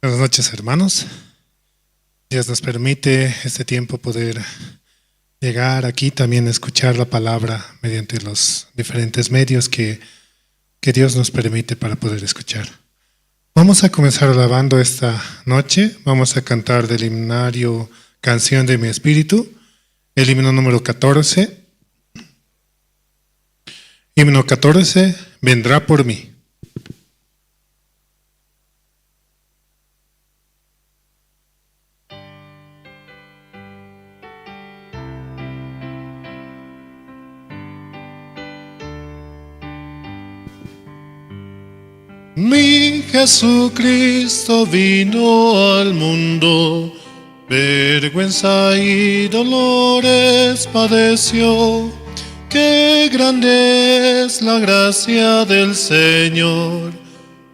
Buenas noches, hermanos. Dios nos permite este tiempo poder llegar aquí, también escuchar la palabra mediante los diferentes medios que Dios nos permite para poder escuchar. Vamos a comenzar alabando esta noche. Vamos a cantar del himnario Canción de mi Espíritu, el himno número 14. Himno 14, vendrá por mí. Mi Jesucristo vino al mundo, vergüenza y dolores padeció. Qué grande es la gracia del Señor,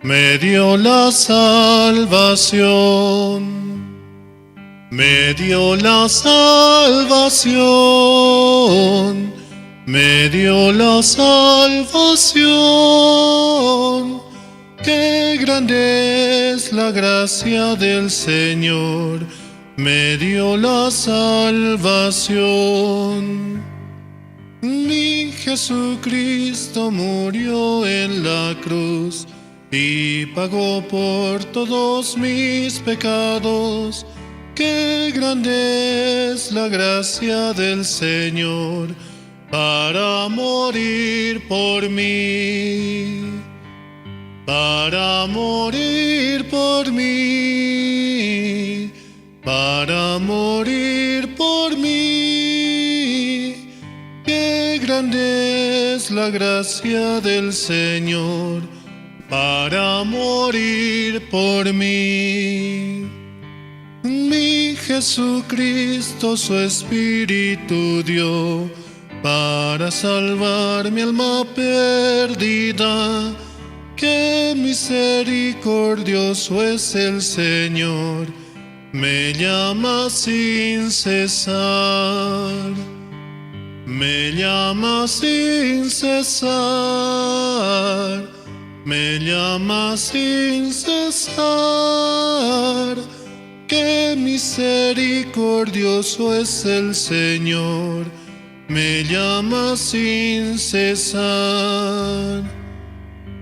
me dio la salvación. Me dio la salvación, me dio la salvación. Qué grande es la gracia del Señor, me dio la salvación. Mi Jesucristo murió en la cruz y pagó por todos mis pecados. Qué grande es la gracia del Señor para morir por mí. Para morir por mí, para morir por mí. Qué grande es la gracia del Señor para morir por mí. Mi Jesucristo su Espíritu dio para salvar mi alma perdida. Qué misericordioso es el Señor, me llama sin cesar, me llama sin cesar, me llama sin cesar. Qué misericordioso es el Señor, me llama sin cesar.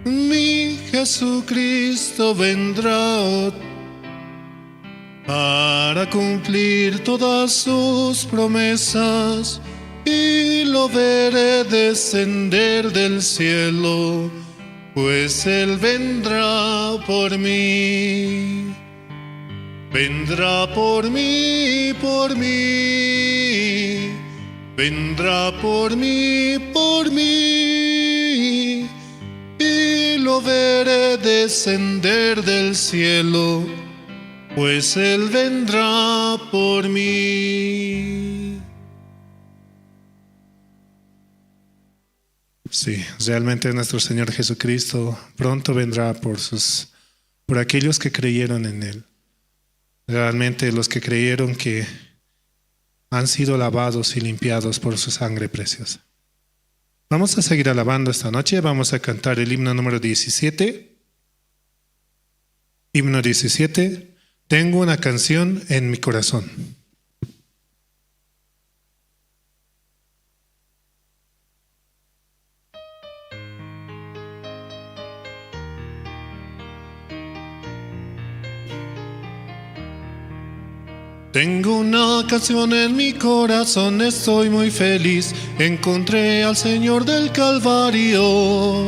Mi Jesucristo vendrá para cumplir todas sus promesas y lo veré descender del cielo, pues Él vendrá por mí. Vendrá por mí, por mí. Vendrá por mí, por mí. Y lo veré descender del cielo, pues Él vendrá por mí. Sí, realmente nuestro Señor Jesucristo pronto vendrá por aquellos que creyeron en Él. Realmente los que creyeron que han sido lavados y limpiados por su sangre preciosa. Vamos a seguir alabando esta noche. Vamos a cantar el himno número 17. Himno 17. Tengo una canción en mi corazón. Tengo una canción en mi corazón, estoy muy feliz, encontré al Señor del Calvario.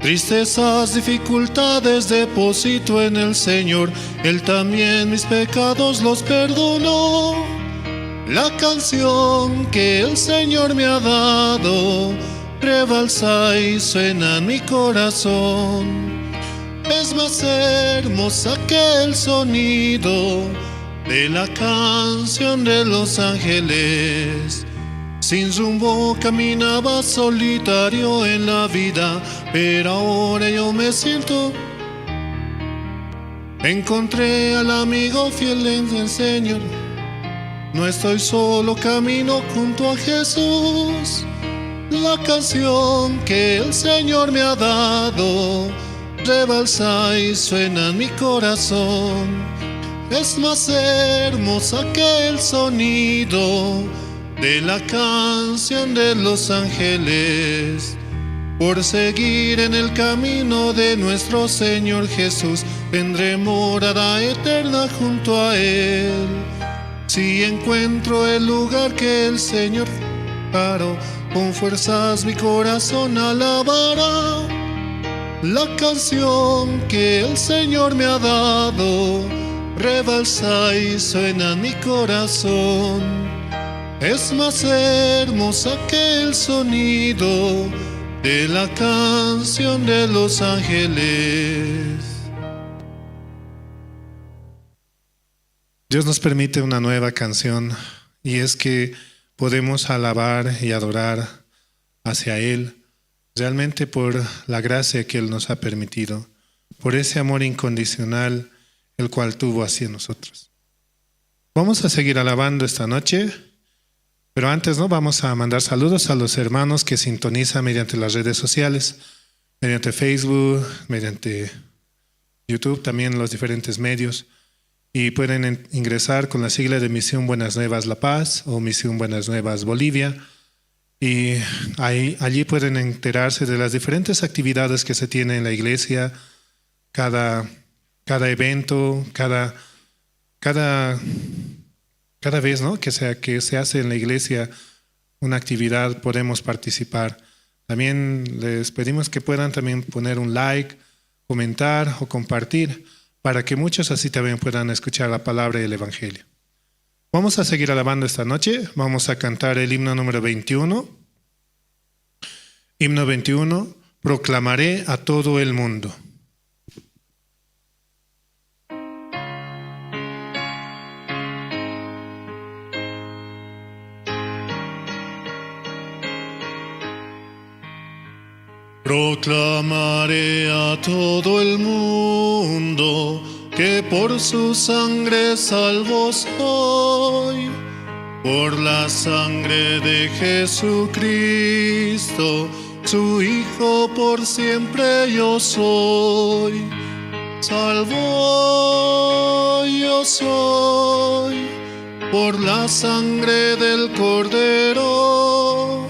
Tristezas, dificultades deposito en el Señor, Él también mis pecados los perdonó. La canción que el Señor me ha dado, rebalsa y suena en mi corazón. Es más hermosa que el sonido de la canción de los ángeles. Sin rumbo caminaba solitario en la vida, pero ahora yo me siento. Encontré al amigo fiel en el Señor. No estoy solo, camino junto a Jesús. La canción que el Señor me ha dado rebalsa y suena en mi corazón. Es más hermosa que el sonido de la canción de los ángeles. Por seguir en el camino de nuestro Señor Jesús, tendré morada eterna junto a Él. Si encuentro el lugar que el Señor preparó, con fuerzas mi corazón alabará la canción que el Señor me ha dado. Rebalsa y suena en mi corazón. Es más hermosa que el sonido de la canción de los ángeles. Dios nos permite una nueva canción, y es que podemos alabar y adorar hacia Él, realmente por la gracia que Él nos ha permitido, por ese amor incondicional el cual tuvo hacia nosotros. Vamos a seguir alabando esta noche, pero antes vamos a mandar saludos a los hermanos que sintonizan mediante las redes sociales, mediante Facebook, mediante YouTube, también los diferentes medios. Y pueden ingresar con la sigla de Misión Buenas Nuevas La Paz o Misión Buenas Nuevas Bolivia. Y allí pueden enterarse de las diferentes actividades que se tienen en la iglesia, cada evento, cada vez que se hace en la iglesia una actividad podemos participar. También les pedimos que puedan también poner un like, comentar o compartir, para que muchos así también puedan escuchar la palabra y el evangelio. Vamos a seguir alabando esta noche. Vamos a cantar el himno número 21. Himno 21, proclamaré a todo el mundo. Proclamaré a todo el mundo que por su sangre salvo soy. Por la sangre de Jesucristo, su Hijo por siempre yo soy. Salvo yo soy por la sangre del Cordero.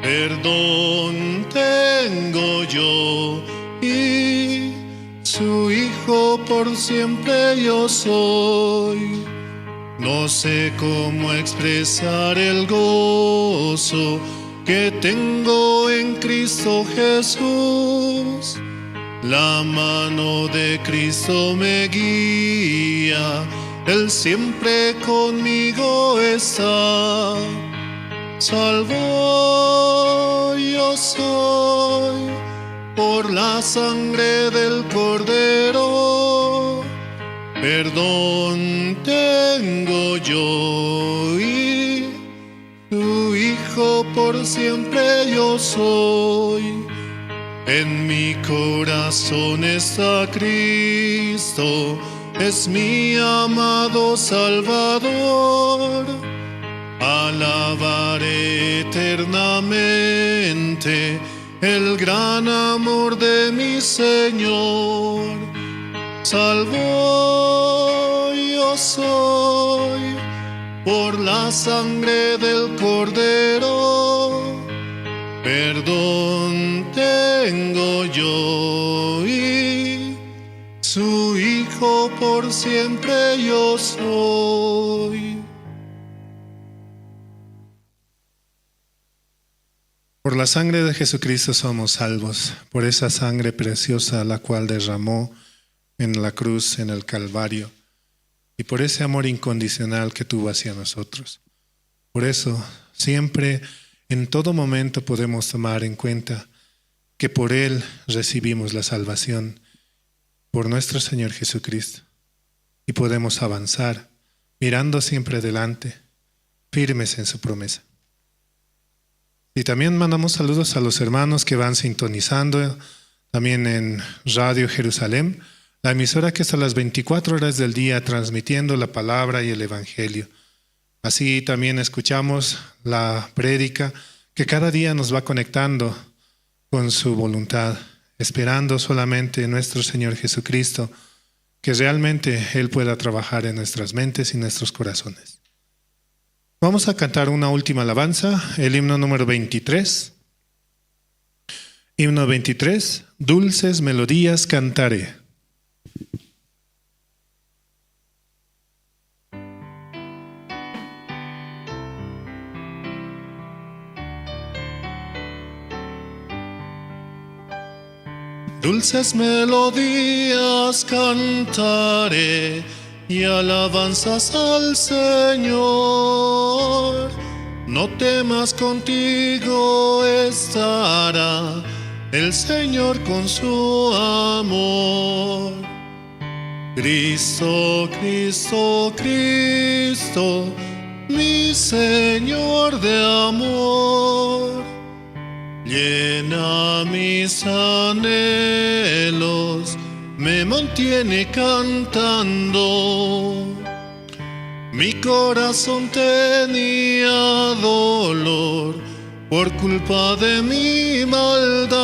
Perdón tengo yo y su Hijo por siempre yo soy. No sé cómo expresar el gozo que tengo en Cristo Jesús. La mano de Cristo me guía, Él siempre conmigo está. Salvo yo soy por la sangre del Cordero. Perdón tengo yo y tu Hijo por siempre yo soy. En mi corazón está Cristo, es mi amado Salvador. Alabaré eternamente el gran amor de mi Señor. Salvo yo soy por la sangre del Cordero. Perdón tengo yo y su Hijo por siempre yo soy. Por la sangre de Jesucristo somos salvos, por esa sangre preciosa la cual derramó en la cruz, en el Calvario, y por ese amor incondicional que tuvo hacia nosotros. Por eso, siempre, en todo momento podemos tomar en cuenta que por Él recibimos la salvación, por nuestro Señor Jesucristo, y podemos avanzar, mirando siempre adelante, firmes en su promesa. Y también mandamos saludos a los hermanos que van sintonizando, también en Radio Jerusalén, la emisora que está a las 24 horas del día transmitiendo la palabra y el evangelio. Así también escuchamos la prédica que cada día nos va conectando con su voluntad esperando solamente en nuestro Señor Jesucristo, que realmente Él pueda trabajar en nuestras mentes y nuestros corazones. Vamos a cantar una última alabanza, el himno número 23. Himno 23, dulces melodías cantaré. Dulces melodías cantaré y alabanzas al Señor. No temas, contigo estará el Señor con su amor. Cristo, Cristo, Cristo, mi Señor de amor, llena mis anhelos, me mantiene cantando. Mi corazón tenía dolor por culpa de mi maldad,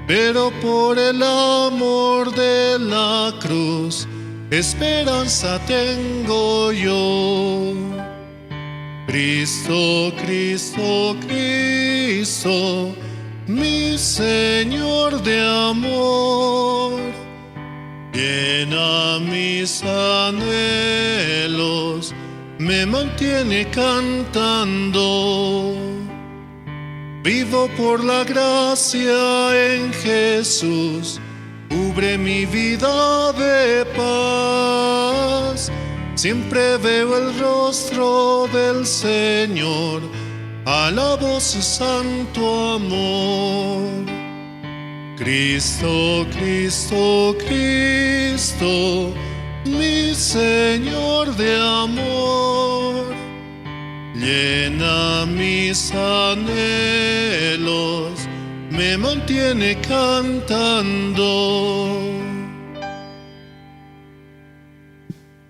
pero por el amor de la cruz, esperanza tengo yo. Cristo, Cristo, Cristo, mi Señor de amor, llena mis anhelos, me mantiene cantando. Vivo por la gracia en Jesús, cubre mi vida de paz. Siempre veo el rostro del Señor, alabo su santo amor. Cristo, Cristo, Cristo, mi Señor de amor, llena mis anhelos, me mantiene cantando.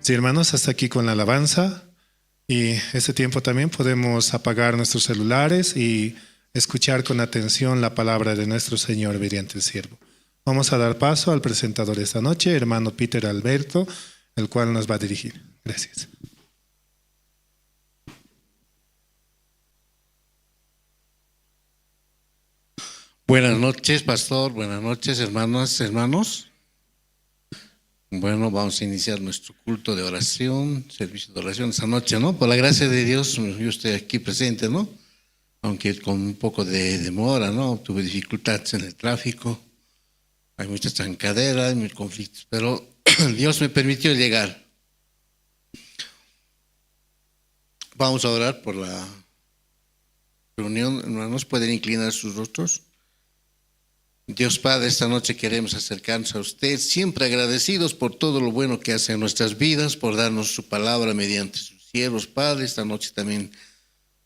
Sí, hermanos, hasta aquí con la alabanza. Y este tiempo también podemos apagar nuestros celulares y escuchar con atención la palabra de nuestro Señor mediante el siervo. Vamos a dar paso al presentador esta noche, hermano Peter Alberto, el cual nos va a dirigir. Gracias. Buenas noches, pastor. Buenas noches, hermanas, hermanos. Bueno, vamos a iniciar nuestro culto de oración, servicio de oración esta noche, ¿no? Por la gracia de Dios, yo estoy aquí presente, ¿no? Aunque con un poco de demora, ¿no? Tuve dificultades en el tráfico, hay muchas trancaderas, hay muchos conflictos, pero Dios me permitió llegar. Vamos a orar por la reunión, hermanos, pueden inclinar sus rostros. Dios Padre, esta noche queremos acercarnos a usted, siempre agradecidos por todo lo bueno que hace en nuestras vidas, por darnos su palabra mediante sus siervos, Padre. Esta noche también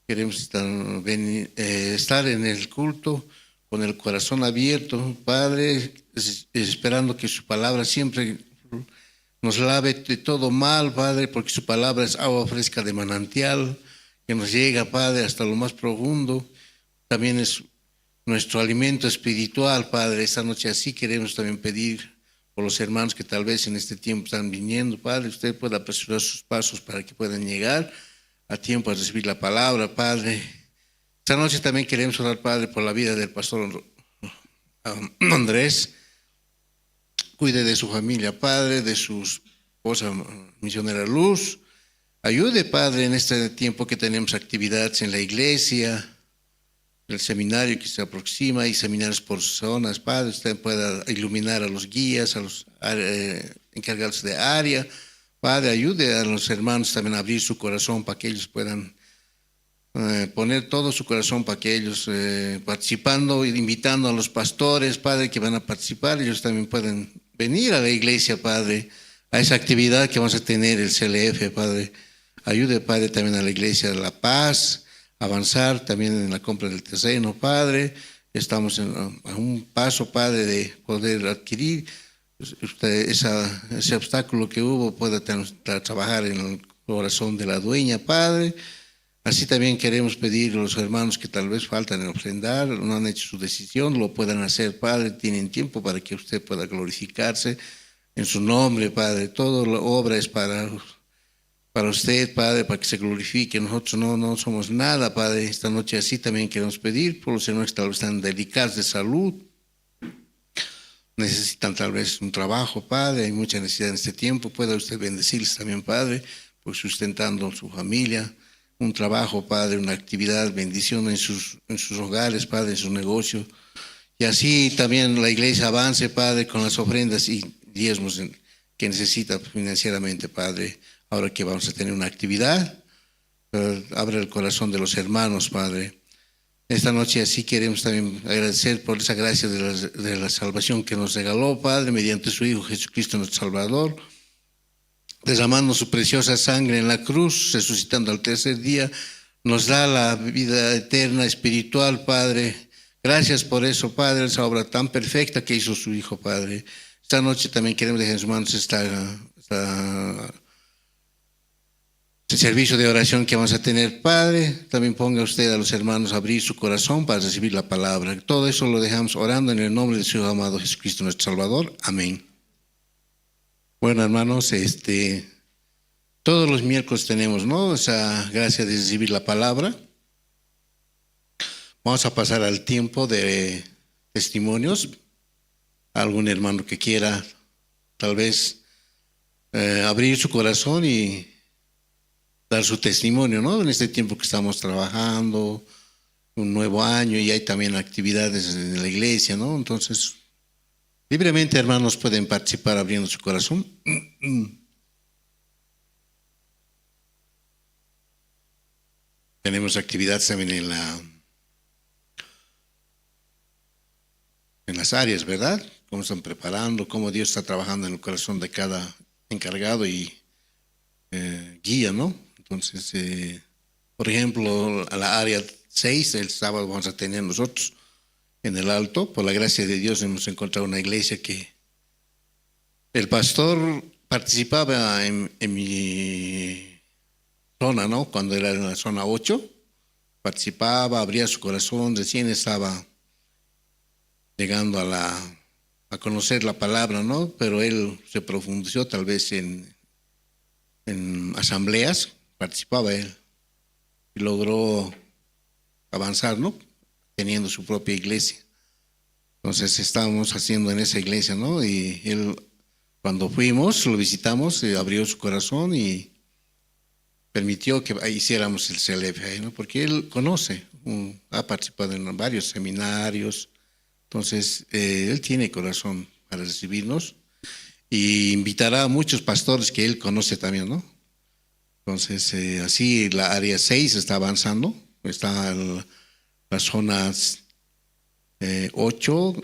queremos estar en el culto con el corazón abierto, Padre, esperando que su palabra siempre nos lave de todo mal, Padre, porque su palabra es agua fresca de manantial, que nos llega, Padre, hasta lo más profundo. También es nuestro alimento espiritual, Padre. Esta noche así queremos también pedir por los hermanos que tal vez en este tiempo están viniendo, Padre. Usted pueda apresurar sus pasos para que puedan llegar a tiempo a recibir la palabra, Padre. Esta noche también queremos orar, Padre, por la vida del pastor Andrés. Cuide de su familia, Padre, de su esposa misionera Luz. Ayude, Padre, en este tiempo que tenemos actividades en la iglesia, el seminario que se aproxima y seminarios por zonas, Padre. Usted pueda iluminar a los guías, a los encargados de área. Padre, ayude a los hermanos también a abrir su corazón para que ellos puedan poner todo su corazón para que ellos participando, invitando a los pastores, Padre, que van a participar, ellos también pueden venir a la iglesia, Padre, a esa actividad que vamos a tener, el CLF, Padre. Ayude, Padre, también a la iglesia de La Paz, avanzar también en la compra del terreno, Padre. Estamos a un paso, Padre, de poder adquirir ese obstáculo que hubo, pueda trabajar en el corazón de la dueña, Padre. Así también queremos pedir a los hermanos que tal vez faltan en ofrendar, no han hecho su decisión, lo puedan hacer, Padre, tienen tiempo para que usted pueda glorificarse en su nombre, Padre. Toda la obra es para usted, Padre, para que se glorifique. Nosotros no somos nada, Padre. Esta noche así también queremos pedir por los hermanos que tal vez están delicados de salud, necesitan tal vez un trabajo, Padre, hay mucha necesidad en este tiempo. Pueda usted bendecirles también, Padre, pues sustentando su familia, un trabajo, Padre, una actividad, bendición en sus hogares, Padre, en sus negocios. Y así también la iglesia avance, Padre, con las ofrendas y diezmos que necesita financieramente, Padre. Ahora que vamos a tener una actividad, abre el corazón de los hermanos, Padre. Esta noche así queremos también agradecer por esa gracia de la salvación que nos regaló, Padre, mediante su Hijo Jesucristo nuestro Salvador, derramando su preciosa sangre en la cruz, resucitando al tercer día, nos da la vida eterna espiritual, Padre. Gracias por eso, Padre, esa obra tan perfecta que hizo su Hijo, Padre. Esta noche también queremos dejar en sus manos este servicio de oración que vamos a tener, Padre. También ponga usted a los hermanos a abrir su corazón para recibir la palabra. Todo eso lo dejamos orando en el nombre de su amado Jesucristo nuestro Salvador. Amén. Bueno, hermanos, todos los miércoles tenemos, ¿no?, esa gracia de recibir la palabra. Vamos a pasar al tiempo de testimonios. Algún hermano que quiera tal vez abrir su corazón y dar su testimonio, ¿no?, en este tiempo que estamos trabajando, un nuevo año, y hay también actividades en la iglesia, ¿no? Entonces, libremente, hermanos, pueden participar abriendo su corazón. Tenemos actividades también en las áreas, ¿verdad? Cómo están preparando, cómo Dios está trabajando en el corazón de cada encargado y guía, ¿no? Entonces, por ejemplo, a la área 6, el sábado vamos a tener nosotros en el Alto. Por la gracia de Dios hemos encontrado una iglesia que el pastor participaba en mi zona, ¿no? Cuando era en la zona 8, participaba, abría su corazón, recién estaba llegando a conocer la palabra, ¿no? Pero él se profundizó tal vez en asambleas, participaba él y logró avanzar, ¿no?, teniendo su propia iglesia. Entonces estábamos haciendo en esa iglesia, ¿no? Y él, cuando fuimos, lo visitamos, abrió su corazón y permitió que hiciéramos el CLF, ¿no? Porque él conoce, ha participado en varios seminarios. Entonces, él tiene corazón para recibirnos y invitará a muchos pastores que él conoce también, ¿no? Entonces, así la área 6 está avanzando, está las zonas 8,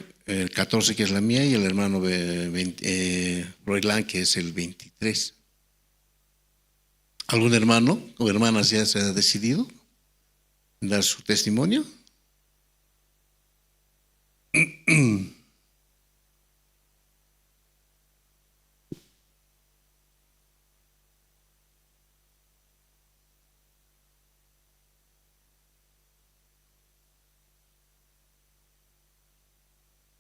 14 que es la mía, y el hermano Roylán, que es el 23. ¿Algún hermano o hermana ya se ha decidido en dar su testimonio?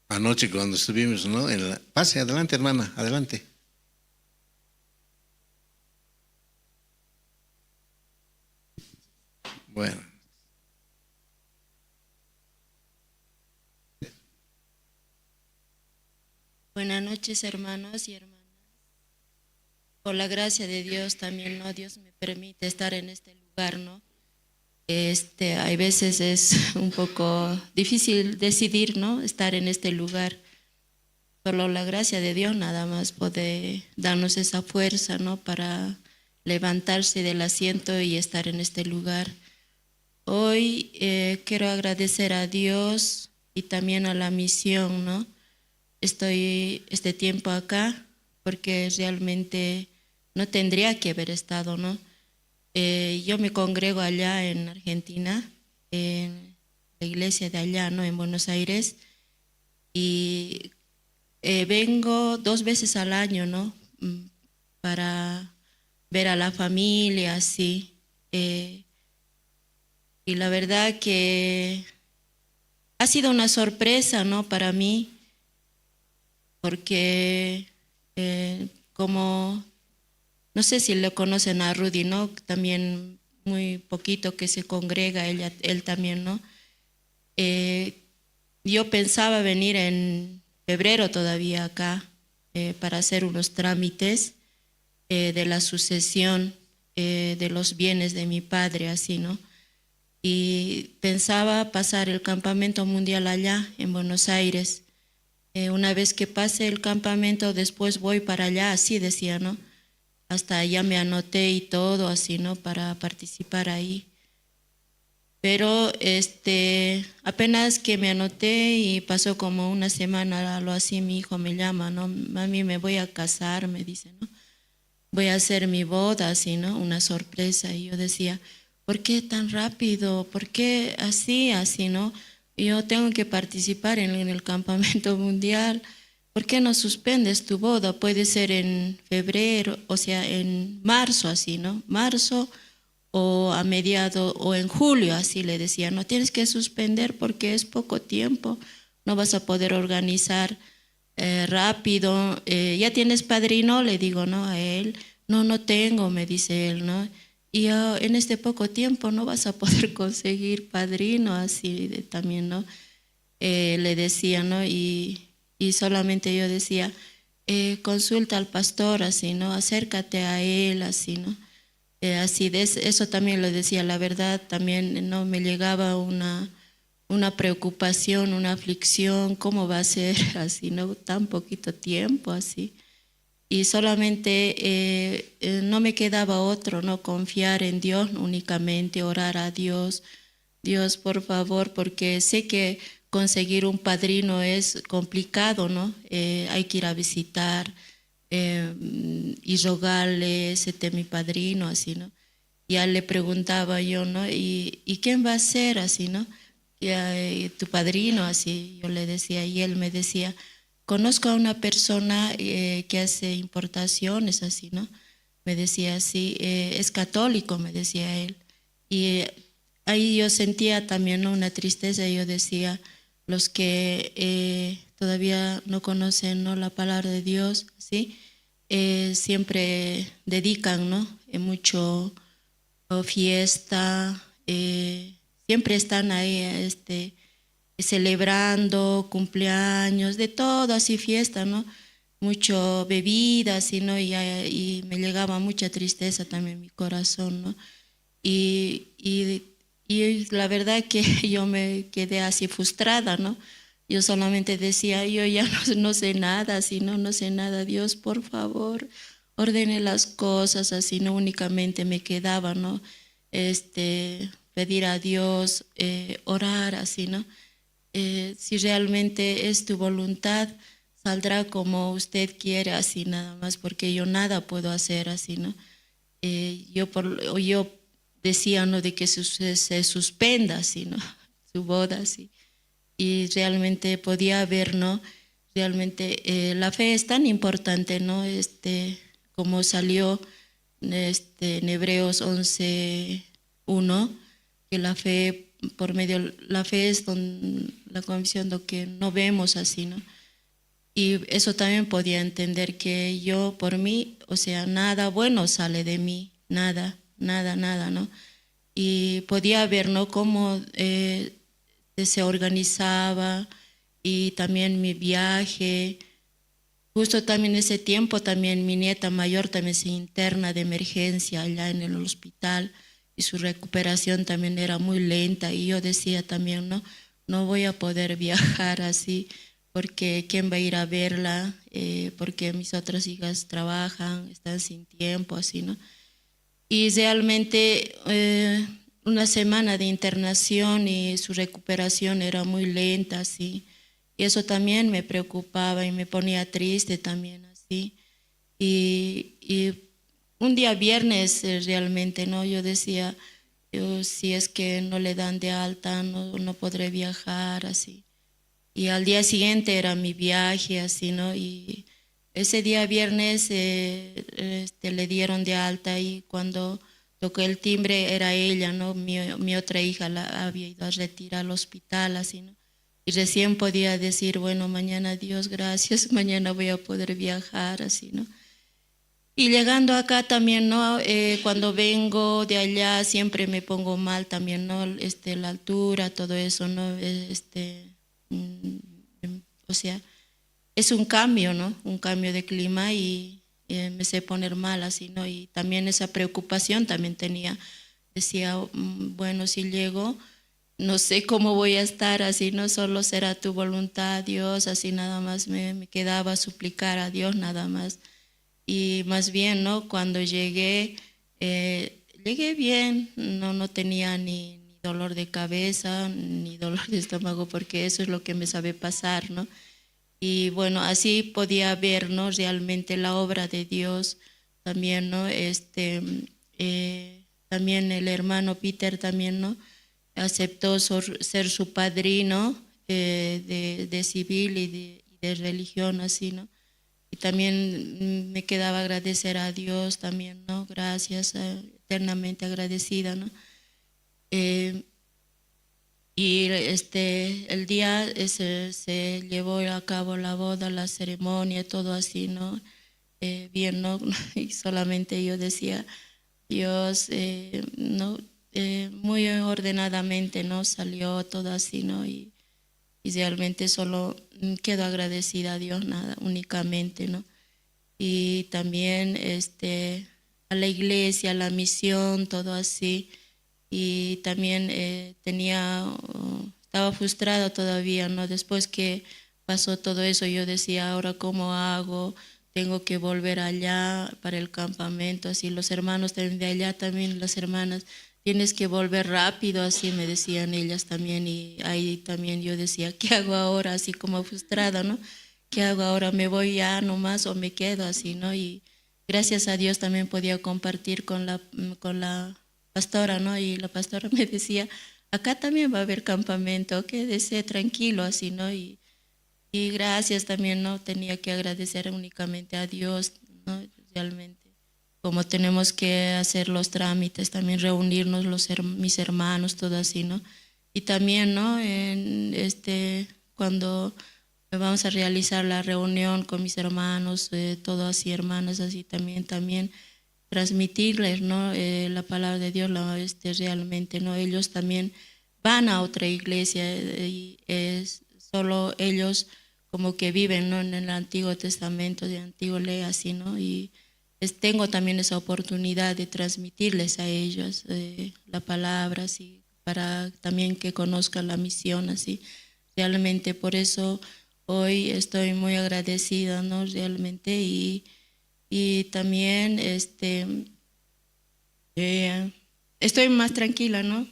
Anoche cuando estuvimos, ¿no? Pase, adelante, hermana, adelante. Bueno. Buenas noches, hermanos y hermanas. Por la gracia de Dios también, ¿no?, Dios me permite estar en este lugar, ¿no? Hay veces es un poco difícil decidir, ¿no?, estar en este lugar. Solo la gracia de Dios nada más puede darnos esa fuerza, ¿no?, para levantarse del asiento y estar en este lugar. Hoy quiero agradecer a Dios y también a la misión, ¿no? Estoy este tiempo acá porque realmente no tendría que haber estado, ¿no? Yo me congrego allá en Argentina, en la iglesia de allá, ¿no?, en Buenos Aires, y vengo 2 veces al año, ¿no?, para ver a la familia, así. Y la verdad que ha sido una sorpresa, ¿no? Para mí, porque como, no sé si le conocen a Rudy, ¿no? También muy poquito que se congrega, él también, ¿no? Yo pensaba venir en febrero todavía acá para hacer unos trámites de la sucesión de los bienes de mi padre, así, ¿no? Y pensaba pasar el campamento mundial allá, en Buenos Aires. Una vez que pase el campamento, después voy para allá, así decía, ¿no? Hasta allá me anoté y todo, así, ¿no? Para participar ahí. Pero apenas que me anoté y pasó como una semana, algo así, mi hijo me llama, ¿no? Mami, me voy a casar, me dice, ¿no? Voy a hacer mi boda, así, ¿no? Una sorpresa. Y yo decía, ¿por qué tan rápido? ¿Por qué así, así, no? Yo tengo que participar en el campamento mundial. ¿Por qué no suspendes tu boda? Puede ser en febrero, o sea, en marzo, así, ¿no? Marzo o a mediados, o en julio, así le decía, no tienes que suspender porque es poco tiempo, no vas a poder organizar rápido. ¿Ya tienes padrino? Le digo, ¿no? A él, no, no tengo, me dice él, ¿no? Y en este poco tiempo no vas a poder conseguir padrino, así también, ¿no? Le decía, ¿no? Y solamente yo decía, consulta al pastor, así, ¿no? Acércate a él, así, ¿no? Así de eso también lo decía, la verdad también no me llegaba una preocupación, una aflicción, ¿cómo va a ser así, no? Tan poquito tiempo así. Y solamente no me quedaba otro, ¿no? Confiar en Dios únicamente, orar a Dios. Dios, por favor, porque sé que conseguir un padrino es complicado, ¿no? Hay que ir a visitar y rogarle, séte mi padrino, así, ¿no? Ya le preguntaba yo, ¿no? ¿Y quién va a ser así, no? Tu padrino, así, yo le decía, y él me decía, conozco a una persona que hace importaciones, así, ¿no? Me decía así, es católico, me decía él. Y ahí yo sentía también, ¿no? Una tristeza, yo decía, los que todavía no conocen, ¿no? La palabra de Dios, ¿sí? Siempre dedican, ¿no? Mucho fiesta, siempre están ahí celebrando cumpleaños, de todo, así fiesta, ¿no? Mucho bebida, así, ¿no? Y me llegaba mucha tristeza también en mi corazón, ¿no? Y, y, y la verdad que yo me quedé así frustrada, ¿no? Yo solamente decía, yo ya no sé nada, así, no sé nada, Dios, por favor, ordene las cosas, así, no únicamente me quedaba, ¿no? Pedir a Dios, orar, así, ¿no? Si realmente es tu voluntad, saldrá como usted quiere, así nada más, porque yo nada puedo hacer así, ¿no? Yo decía, ¿no? De que se suspenda, así, ¿no? Su boda, así. Y realmente podía ver, ¿no? Realmente la fe es tan importante, ¿no? Como salió en Hebreos 11:1, que la fe, por medio, la fe es la convicción de que no vemos así, ¿no? Y eso también podía entender que yo, por mí, o sea, nada bueno sale de mí, nada, nada, nada, ¿no? Y podía ver, ¿no? Cómo se organizaba y también mi viaje. Justo también ese tiempo, también mi nieta mayor también se interna de emergencia allá en el hospital y su recuperación también era muy lenta y yo decía también, ¿no? No voy a poder viajar así porque ¿quién va a ir a verla? Porque mis otras hijas trabajan, están sin tiempo, así, ¿no? Y realmente una semana de internación y su recuperación era muy lenta, así. Y eso también me preocupaba y me ponía triste también, así. Y un día viernes realmente, ¿no? Yo decía, si es que no le dan de alta, no podré viajar, así. Y al día siguiente era mi viaje, así, ¿no? Y ese día viernes le dieron de alta y cuando tocó el timbre, era ella, ¿no? Mi otra hija la había ido a retirar al hospital, así, ¿no? Y recién podía decir, bueno, mañana Dios, gracias, mañana voy a poder viajar, así, ¿no? Y llegando acá también, ¿no? Cuando vengo de allá siempre me pongo mal también, ¿no? La altura, todo eso, ¿no? Mm, o sea, es un cambio, ¿no? Un cambio de clima y me sé poner mal así, ¿no? Y también esa preocupación también tenía. Decía, bueno, si llego, no sé cómo voy a estar así, no solo será tu voluntad, Dios, así nada más me quedaba suplicar a Dios nada más. Y más bien, ¿no? Cuando llegué bien, no tenía ni dolor de cabeza, ni dolor de estómago, porque eso es lo que me sabe pasar, ¿no? Y bueno, así podía ver, ¿no? Realmente la obra de Dios también, ¿no? También el hermano Peter también, ¿no? Aceptó ser su padrino de civil y de religión, así, ¿no? Y también me quedaba agradecer a Dios también, ¿no? Gracias, eternamente agradecida, ¿no? Eh, y el día se llevó a cabo la boda, la ceremonia, todo así, ¿no? Bien, ¿no? Y solamente yo decía, Dios, ¿no? Muy ordenadamente, ¿no? Salió todo así, ¿no? Y realmente solo quedo agradecida a Dios, nada, únicamente, ¿no? Y también a la iglesia, a la misión, todo así. Y también estaba frustrada todavía, ¿no? Después que pasó todo eso, yo decía, ahora cómo hago, tengo que volver allá para el campamento, así los hermanos también de allá, también las hermanas, tienes que volver rápido, así me decían ellas también, y ahí también yo decía, ¿qué hago ahora? Así como frustrada, ¿no? ¿Qué hago ahora? ¿Me voy ya nomás o me quedo así, ¿no? Y gracias a Dios también podía compartir con la pastora, ¿no? Y la pastora me decía, acá también va a haber campamento, quédese tranquilo así, ¿no? Y gracias también, ¿no? Tenía que agradecer únicamente a Dios, ¿no? Realmente. Como tenemos que hacer los trámites, también reunirnos mis hermanos, todo así, ¿no? Y también, ¿no? Cuando vamos a realizar la reunión con mis hermanos, todo así, hermanas, así también transmitirles, ¿no? La palabra de Dios, realmente, ¿no? Ellos también van a otra iglesia y es solo ellos como que viven, ¿no? En el Antiguo Testamento, de Antiguo Ley, así, ¿no? Y tengo también esa oportunidad de transmitirles a ellos la palabra, así, para también que conozcan la misión, así. Realmente por eso hoy estoy muy agradecida, ¿no? Realmente y también estoy más tranquila, ¿no?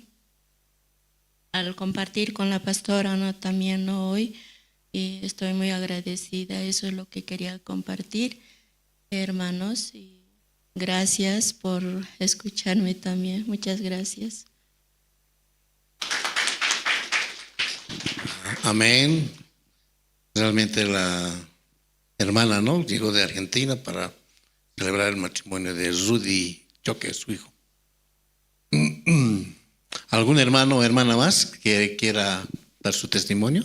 Al compartir con la pastora, ¿no? También, ¿no? Hoy y estoy muy agradecida, eso es lo que quería compartir, hermanos, y gracias por escucharme también, muchas gracias. Amén. Realmente la hermana, ¿no? Llegó de Argentina para celebrar el matrimonio de Rudy Choque, su hijo. ¿Algún hermano o hermana más que quiera dar su testimonio?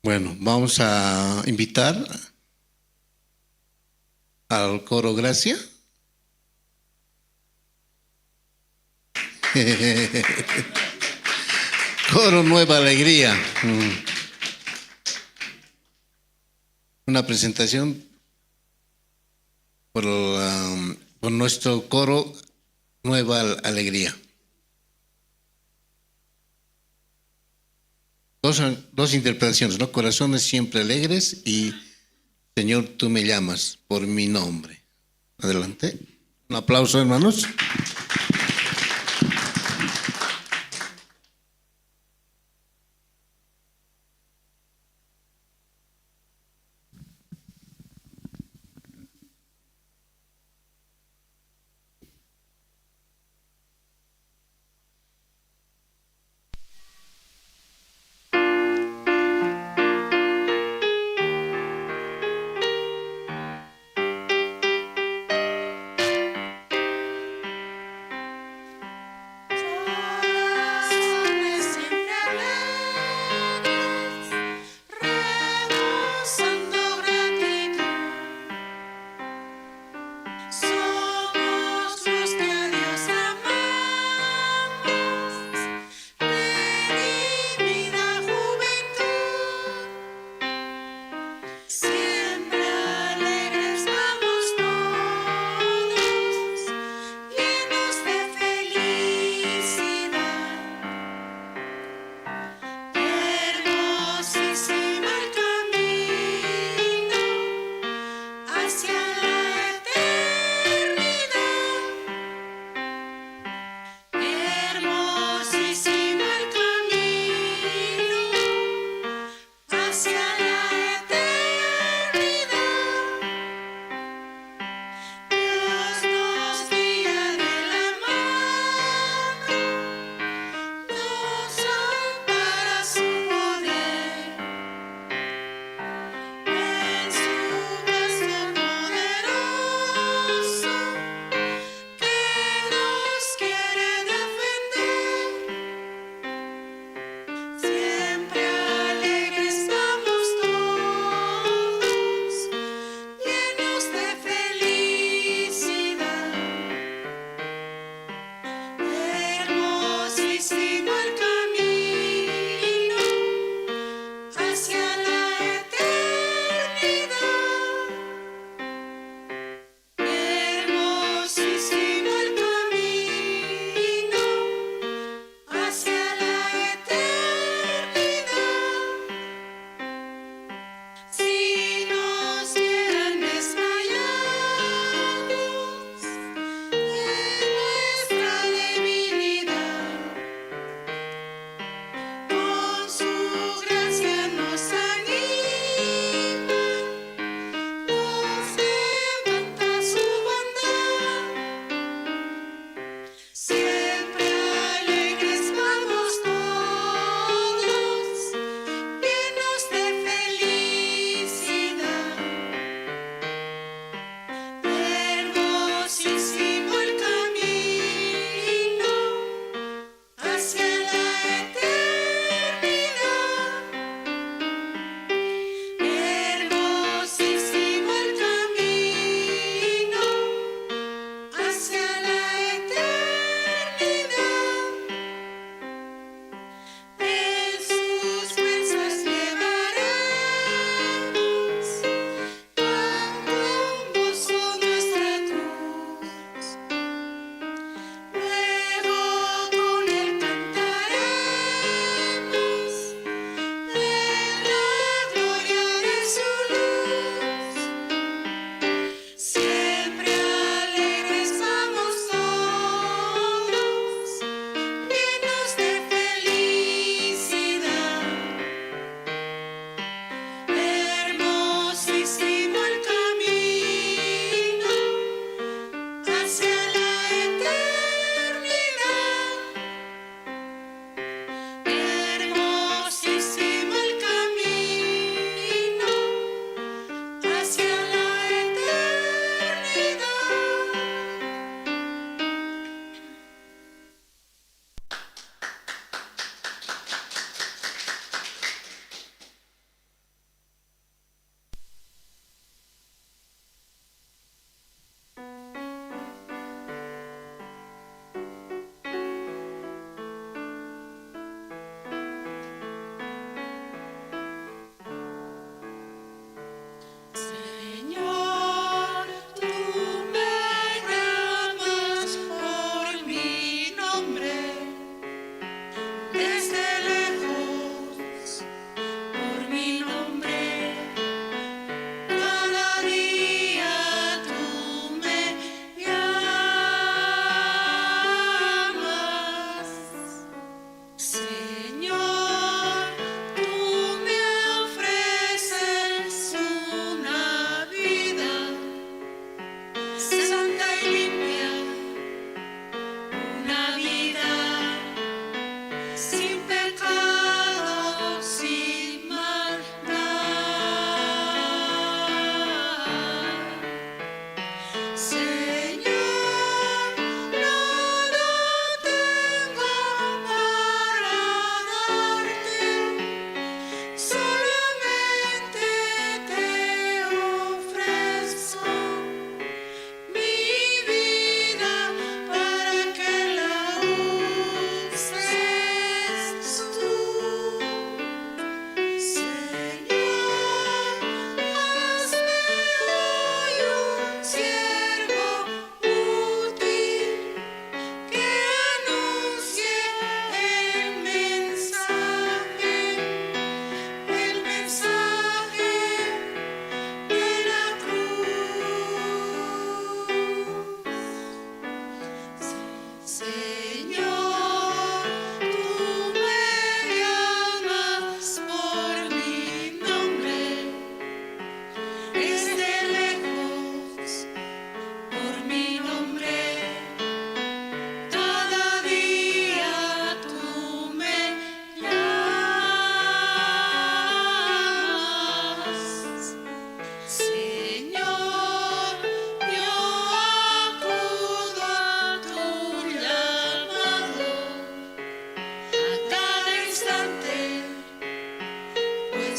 Bueno, vamos a invitar al coro Gracia. Coro Nueva Alegría. Una presentación por nuestro coro Nueva Alegría. Dos interpretaciones, ¿no? Corazones siempre alegres y Señor, tú me llamas por mi nombre. Adelante. Un aplauso, hermanos.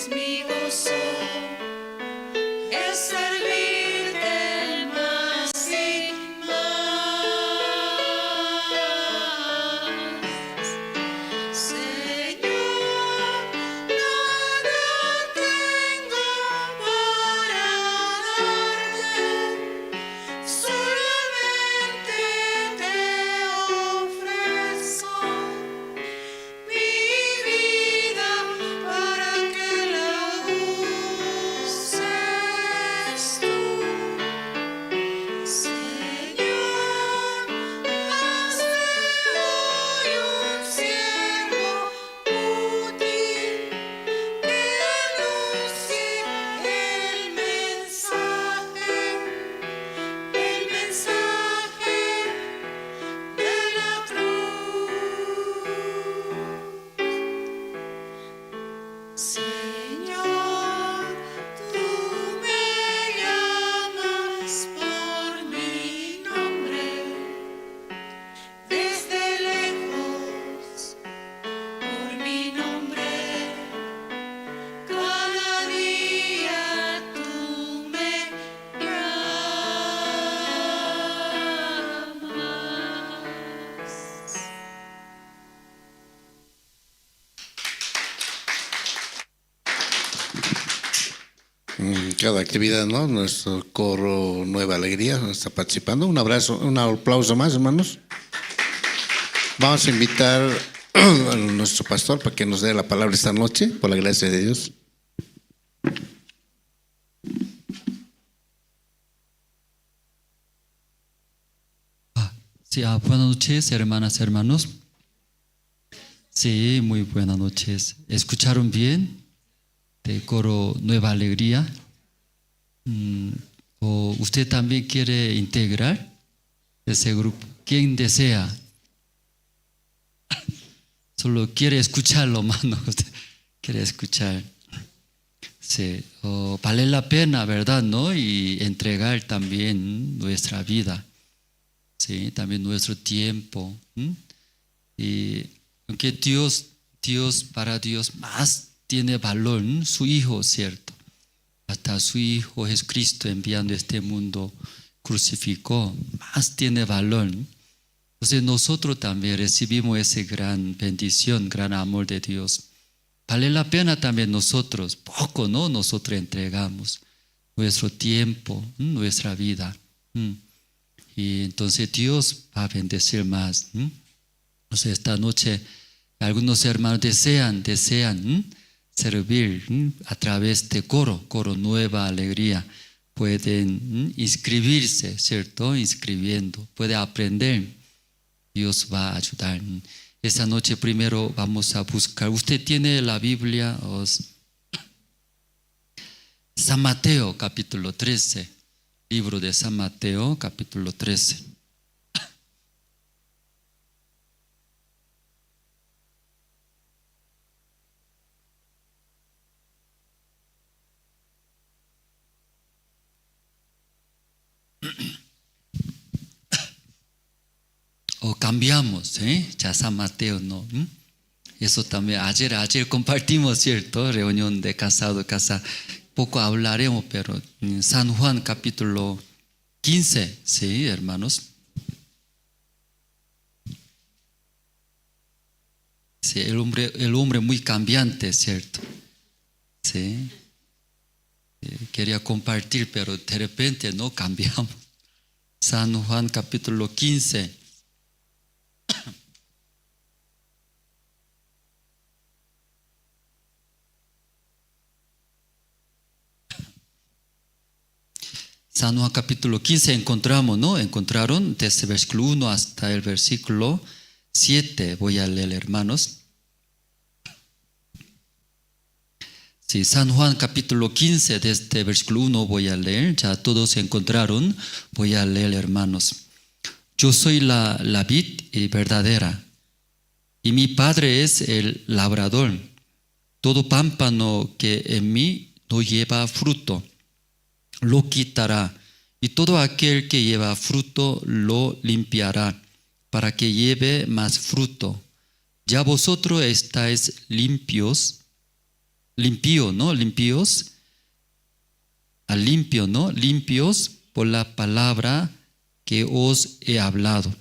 mi gozo, es servirte más y más. Señor, nada tengo para darte, solamente te ofrezco mi vida para que la uses tú. Señor, hazme hoy un siervo útil que anuncie el mensaje de la cruz. Señor, tú me llamas por mi nombre, desde lejos, por mi nombre, cada día tú me llamas. Cada actividad, ¿no? Nuestro coro Nueva Alegría está participando. Un abrazo, un aplauso más, hermanos. Vamos a invitar a nuestro pastor para que nos dé la palabra esta noche, por la gracia de Dios. Sí, buenas noches, hermanas, hermanos. Sí, muy buenas noches. ¿Escucharon bien? De coro Nueva Alegría. ¿O usted también quiere integrar ese grupo? ¿Quién desea? Solo quiere escucharlo, mano. Usted quiere escuchar. Sí, vale la pena, ¿verdad? ¿No? Y entregar también nuestra vida. Sí, también nuestro tiempo. Y aunque Dios para Dios más tiene valor, su Hijo, ¿cierto? Hasta su Hijo Jesucristo enviando a este mundo crucificó, más tiene valor. Entonces nosotros también recibimos esa gran bendición, gran amor de Dios. Vale la pena también nosotros, poco, ¿no? Nosotros entregamos nuestro tiempo, nuestra vida. Y entonces Dios va a bendecir más. Entonces esta noche algunos hermanos desean servir a través de coro Nueva Alegría. Pueden inscribirse, ¿cierto? Inscribiendo, puede aprender. Dios va a ayudar. Esta noche primero vamos a buscar. ¿Usted tiene la Biblia? San Mateo capítulo 13. Libro de San Mateo capítulo 13. Cambiamos, ya San Mateo no. Eso también ayer compartimos, ¿cierto? Reunión de casado, casa. Poco hablaremos, pero en San Juan capítulo 15, sí, hermanos. Sí, el hombre muy cambiante, ¿cierto? Sí. Quería compartir, pero de repente no cambiamos. San Juan capítulo 15. San Juan capítulo 15 encontramos, ¿no? Encontraron desde el versículo 1 hasta el versículo 7. Voy a leer, hermanos. Sí, San Juan capítulo 15, desde el versículo 1 voy a leer. Ya todos encontraron. Voy a leer, hermanos. Yo soy la vid verdadera, y mi Padre es el labrador. Todo pámpano que en mí no lleva fruto, lo quitará, y todo aquel que lleva fruto lo limpiará, para que lleve más fruto. Ya vosotros estáis limpios limpio, ¿no? Limpios, a limpio, ¿no? Limpios por la palabra que os he hablado.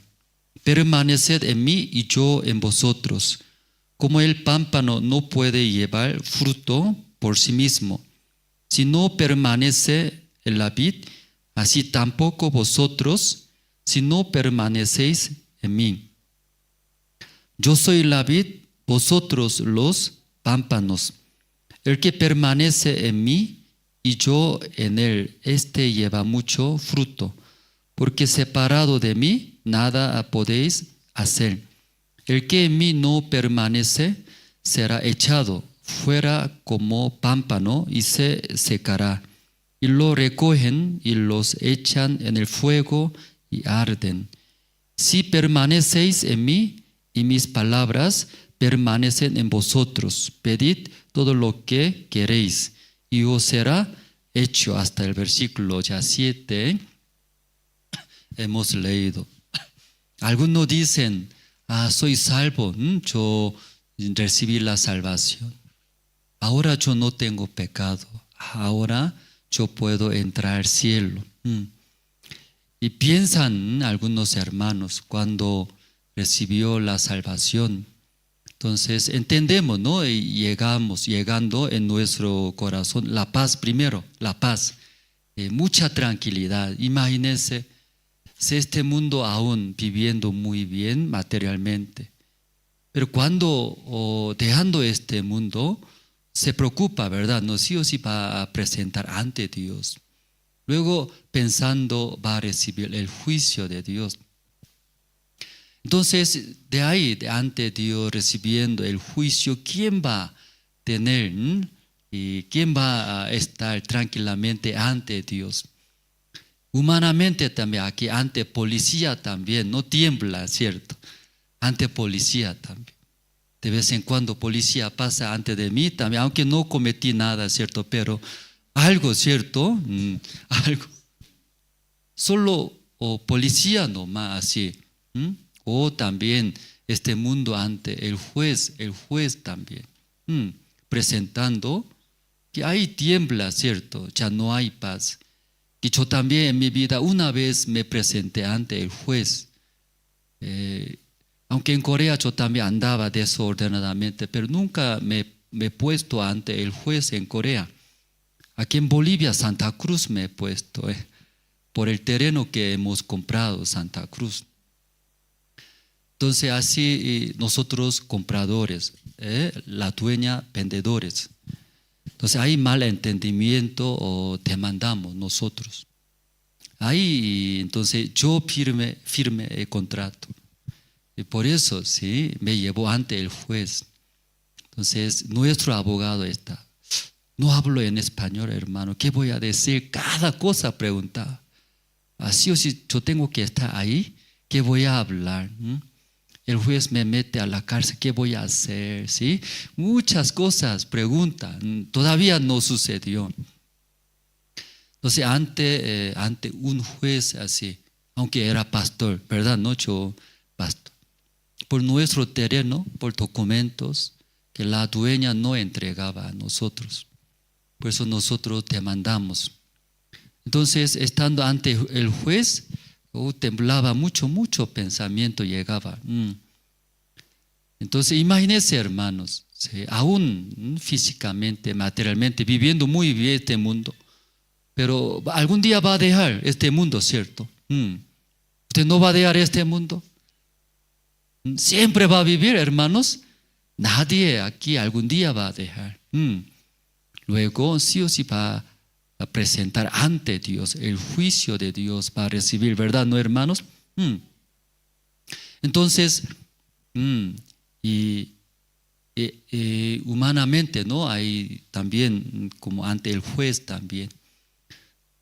Permaneced en mí y yo en vosotros. Como el pámpano no puede llevar fruto por sí mismo, si no permanece en la vid, así tampoco vosotros, si no permanecéis en mí. Yo soy la vid, vosotros los pámpanos. El que permanece en mí y yo en él, éste lleva mucho fruto, porque separado de mí nada podéis hacer. El que en mí no permanece será echado fuera como pámpano y se secará. Y lo recogen y los echan en el fuego y arden. Si permanecéis en mí y mis palabras permanecen en vosotros, pedid todo lo que queréis y os será hecho. Hasta el versículo ya 7 hemos leído. Algunos dicen, soy salvo, yo recibí la salvación. Ahora yo no tengo pecado, ahora yo puedo entrar al cielo. Y piensan algunos hermanos cuando recibió la salvación. Entonces entendemos, ¿no? Y llegando en nuestro corazón la paz primero, la paz, mucha tranquilidad. Imagínense, si este mundo aún viviendo muy bien materialmente, pero cuando dejando este mundo, se preocupa, ¿verdad? No, sí o sí va a presentar ante Dios. Luego pensando va a recibir el juicio de Dios. Entonces, de ahí, de ante Dios recibiendo el juicio, ¿quién va a tener y quién va a estar tranquilamente ante Dios? Humanamente también, aquí ante policía también, no tiembla, ¿cierto? Ante policía también. De vez en cuando policía pasa ante de mí también, aunque no cometí nada, ¿cierto? Pero algo, ¿cierto? Algo. Solo policía nomás así. O también este mundo ante el juez también. Presentando que ahí tiembla, ¿cierto? Ya no hay paz. Y yo también en mi vida una vez me presenté ante el juez. Aunque en Corea yo también andaba desordenadamente, pero nunca me he puesto ante el juez en Corea. Aquí en Bolivia, Santa Cruz me he puesto, por el terreno que hemos comprado, Santa Cruz. Entonces así nosotros compradores, la dueña vendedores. Entonces hay mal entendimiento o demandamos nosotros. Ahí entonces yo firme el contrato. Y por eso sí me llevó ante el juez. Entonces nuestro abogado está. No hablo en español, hermano. ¿Qué voy a decir? Cada cosa preguntaba. Así o si yo tengo que estar ahí, ¿qué voy a hablar? El juez me mete a la cárcel, ¿qué voy a hacer? ¿Sí? Muchas cosas preguntan. Todavía no sucedió. Entonces ante un juez así, aunque era pastor, ¿verdad? No, yo pastor. Por nuestro terreno, por documentos que la dueña no entregaba a nosotros. Por eso nosotros demandamos. Entonces, estando ante el juez, temblaba mucho pensamiento llegaba. Entonces, imagínense, hermanos, ¿sí? Aún físicamente, materialmente, viviendo muy bien este mundo, pero algún día va a dejar este mundo, ¿cierto? ¿Usted no va a dejar este mundo? Siempre va a vivir, hermanos. Nadie aquí algún día va a dejar. Luego sí o sí va a presentar ante Dios, el juicio de Dios va a recibir, ¿verdad? ¿No, hermanos? Entonces, humanamente, ¿no? Hay también, como ante el juez también.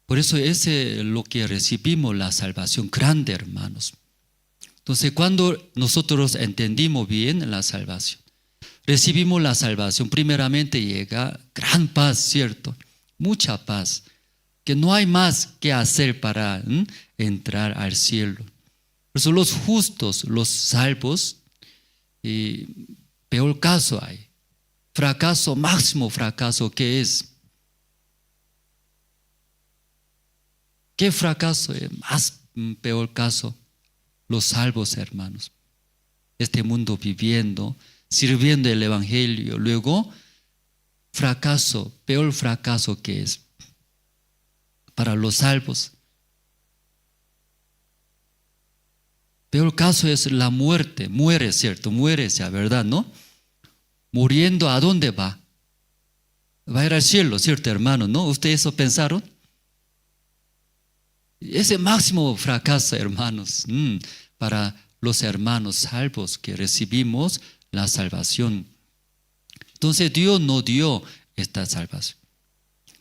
Por eso ese es lo que recibimos, la salvación grande, hermanos. Entonces, cuando nosotros entendimos bien la salvación, recibimos la salvación, primeramente llega gran paz, ¿cierto? Mucha paz, que no hay más que hacer para entrar al cielo. Por eso los justos, los salvos, peor caso hay. fracaso, máximo fracaso, ¿qué es? ¿Qué fracaso es más peor caso? Los salvos, hermanos. Este mundo viviendo, sirviendo el Evangelio. Luego, fracaso, peor fracaso que es para los salvos. Peor caso es la muerte. Muere, ¿cierto? Muere ya, ¿verdad? ¿No? Muriendo, ¿a dónde va? Va a ir al cielo, ¿cierto, hermano? ¿No? ¿Ustedes eso pensaron? Ese máximo fracaso, hermanos, para los hermanos salvos que recibimos la salvación. Entonces Dios no dio esta salvación.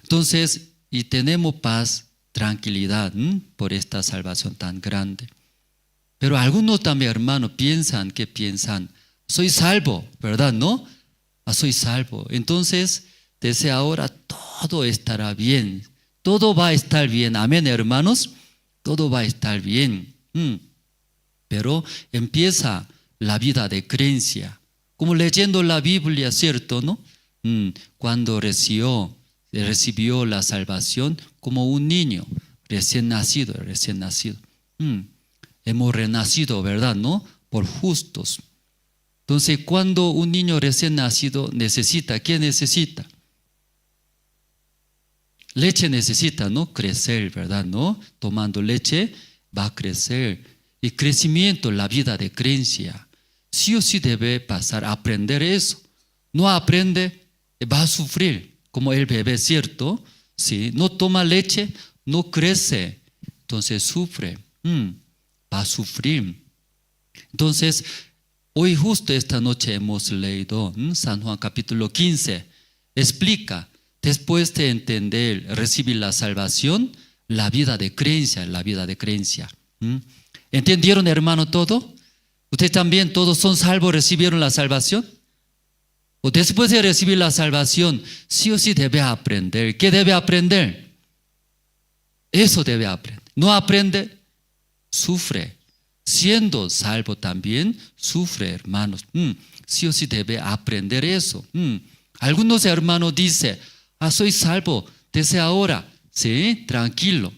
Entonces, y tenemos paz, tranquilidad por esta salvación tan grande. Pero algunos también, hermanos, piensan, soy salvo, ¿verdad? ¿No? Soy salvo. Entonces, desde ahora todo estará bien. Todo va a estar bien. Amén, hermanos. Todo va a estar bien. Pero empieza la vida de creencia. Como leyendo la Biblia, ¿cierto? ¿No? Cuando recibió la salvación como un niño recién nacido. Hemos renacido, ¿verdad? ¿No? Por justos. Entonces, cuando un niño recién nacido necesita, ¿qué necesita? Leche necesita, ¿no? Crecer, ¿verdad? ¿No? Tomando leche va a crecer. Y crecimiento, la vida de creencia. Sí o sí debe pasar a aprender eso. No aprende, va a sufrir. Como el bebé, ¿cierto? Sí, no toma leche, no crece. Entonces sufre. Va a sufrir. Entonces, hoy justo esta noche hemos leído San Juan capítulo 15. Explica. Después de entender, recibir la salvación, la vida de creencia. ¿Entendieron, hermano, todo? ¿Ustedes también todos son salvos, recibieron la salvación? O después de recibir la salvación, sí o sí debe aprender. ¿Qué debe aprender? Eso debe aprender. No aprende, sufre. Siendo salvo también, sufre, hermanos. Sí o sí debe aprender eso. Algunos hermanos dicen, soy salvo desde ahora. Sí, tranquilo.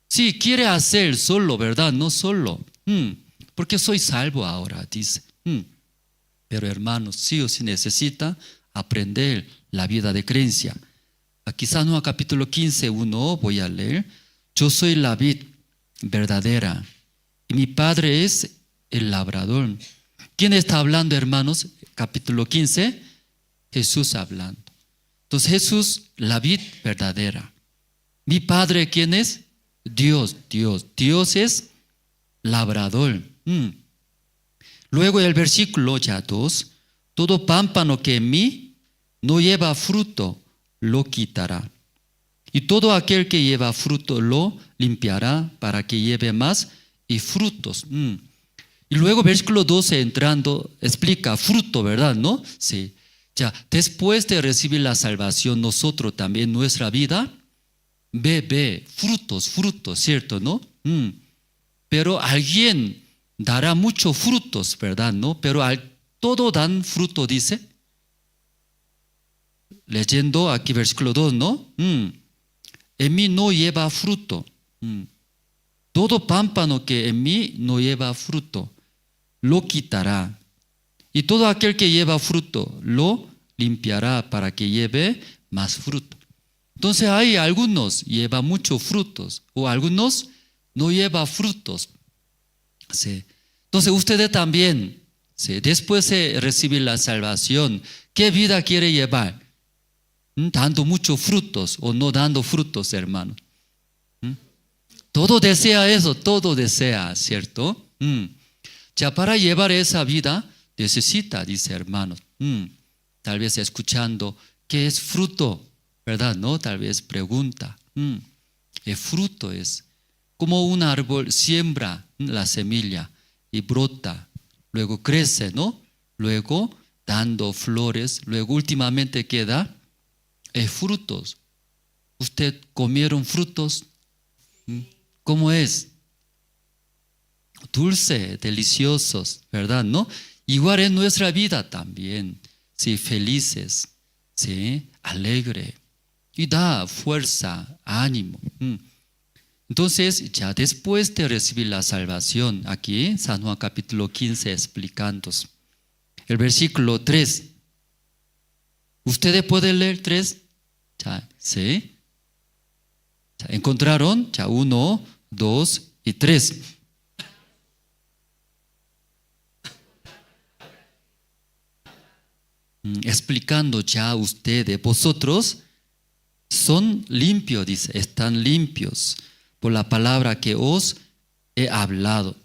Sí, quiere hacer solo, ¿verdad? No solo. Porque soy salvo ahora, dice. Pero hermanos, sí o sí necesita aprender la vida de creencia. Aquí San Juan capítulo 15, 1, voy a leer. Yo soy la vid verdadera y mi Padre es el labrador. ¿Quién está hablando, hermanos? Capítulo 15, Jesús hablando. Entonces Jesús, la vid verdadera. Mi Padre, ¿quién es? Dios. Dios es labrador. Luego el versículo ya 2, todo pámpano que en mí no lleva fruto, lo quitará. Y todo aquel que lleva fruto lo limpiará para que lleve más y frutos. Y luego versículo 12 entrando, explica fruto, ¿verdad? ¿No? Sí. Ya, después de recibir la salvación, nosotros también, nuestra vida, ve frutos, ¿cierto? ¿No? Pero alguien dará muchos frutos, ¿verdad? ¿No? Pero todo dan fruto, dice. Leyendo aquí versículo 2, ¿no? En mí no lleva fruto. Todo pámpano que en mí no lleva fruto, lo quitará. Y todo aquel que lleva fruto, lo limpiará para que lleve más fruto. Entonces hay algunos lleva muchos frutos o algunos no lleva frutos. Sí. Entonces ustedes también, sí, después de recibir la salvación, ¿qué vida quiere llevar? Dando muchos frutos o no dando frutos, hermano. Todo desea eso, todo desea, ¿cierto? Ya para llevar esa vida necesita, dice hermano. Tal vez escuchando, ¿qué es fruto? ¿Verdad? ¿No? Tal vez pregunta. El fruto es como un árbol siembra la semilla y brota, luego crece, ¿no? Luego dando flores, luego últimamente queda frutos. ¿Usted comieron frutos? ¿Cómo es? Dulce, deliciosos, ¿verdad? ¿No? Igual en nuestra vida también. sí, felices, sí, alegre y da fuerza, ánimo. Entonces, ya después de recibir la salvación, aquí San Juan capítulo 15 explicando el versículo 3. ¿Ustedes pueden leer 3? Ya, ¿sí? Ya, ¿encontraron? Ya, 1, 2 y 3. Explicando ya ustedes, vosotros son limpios, dice, están limpios por la palabra que os he hablado.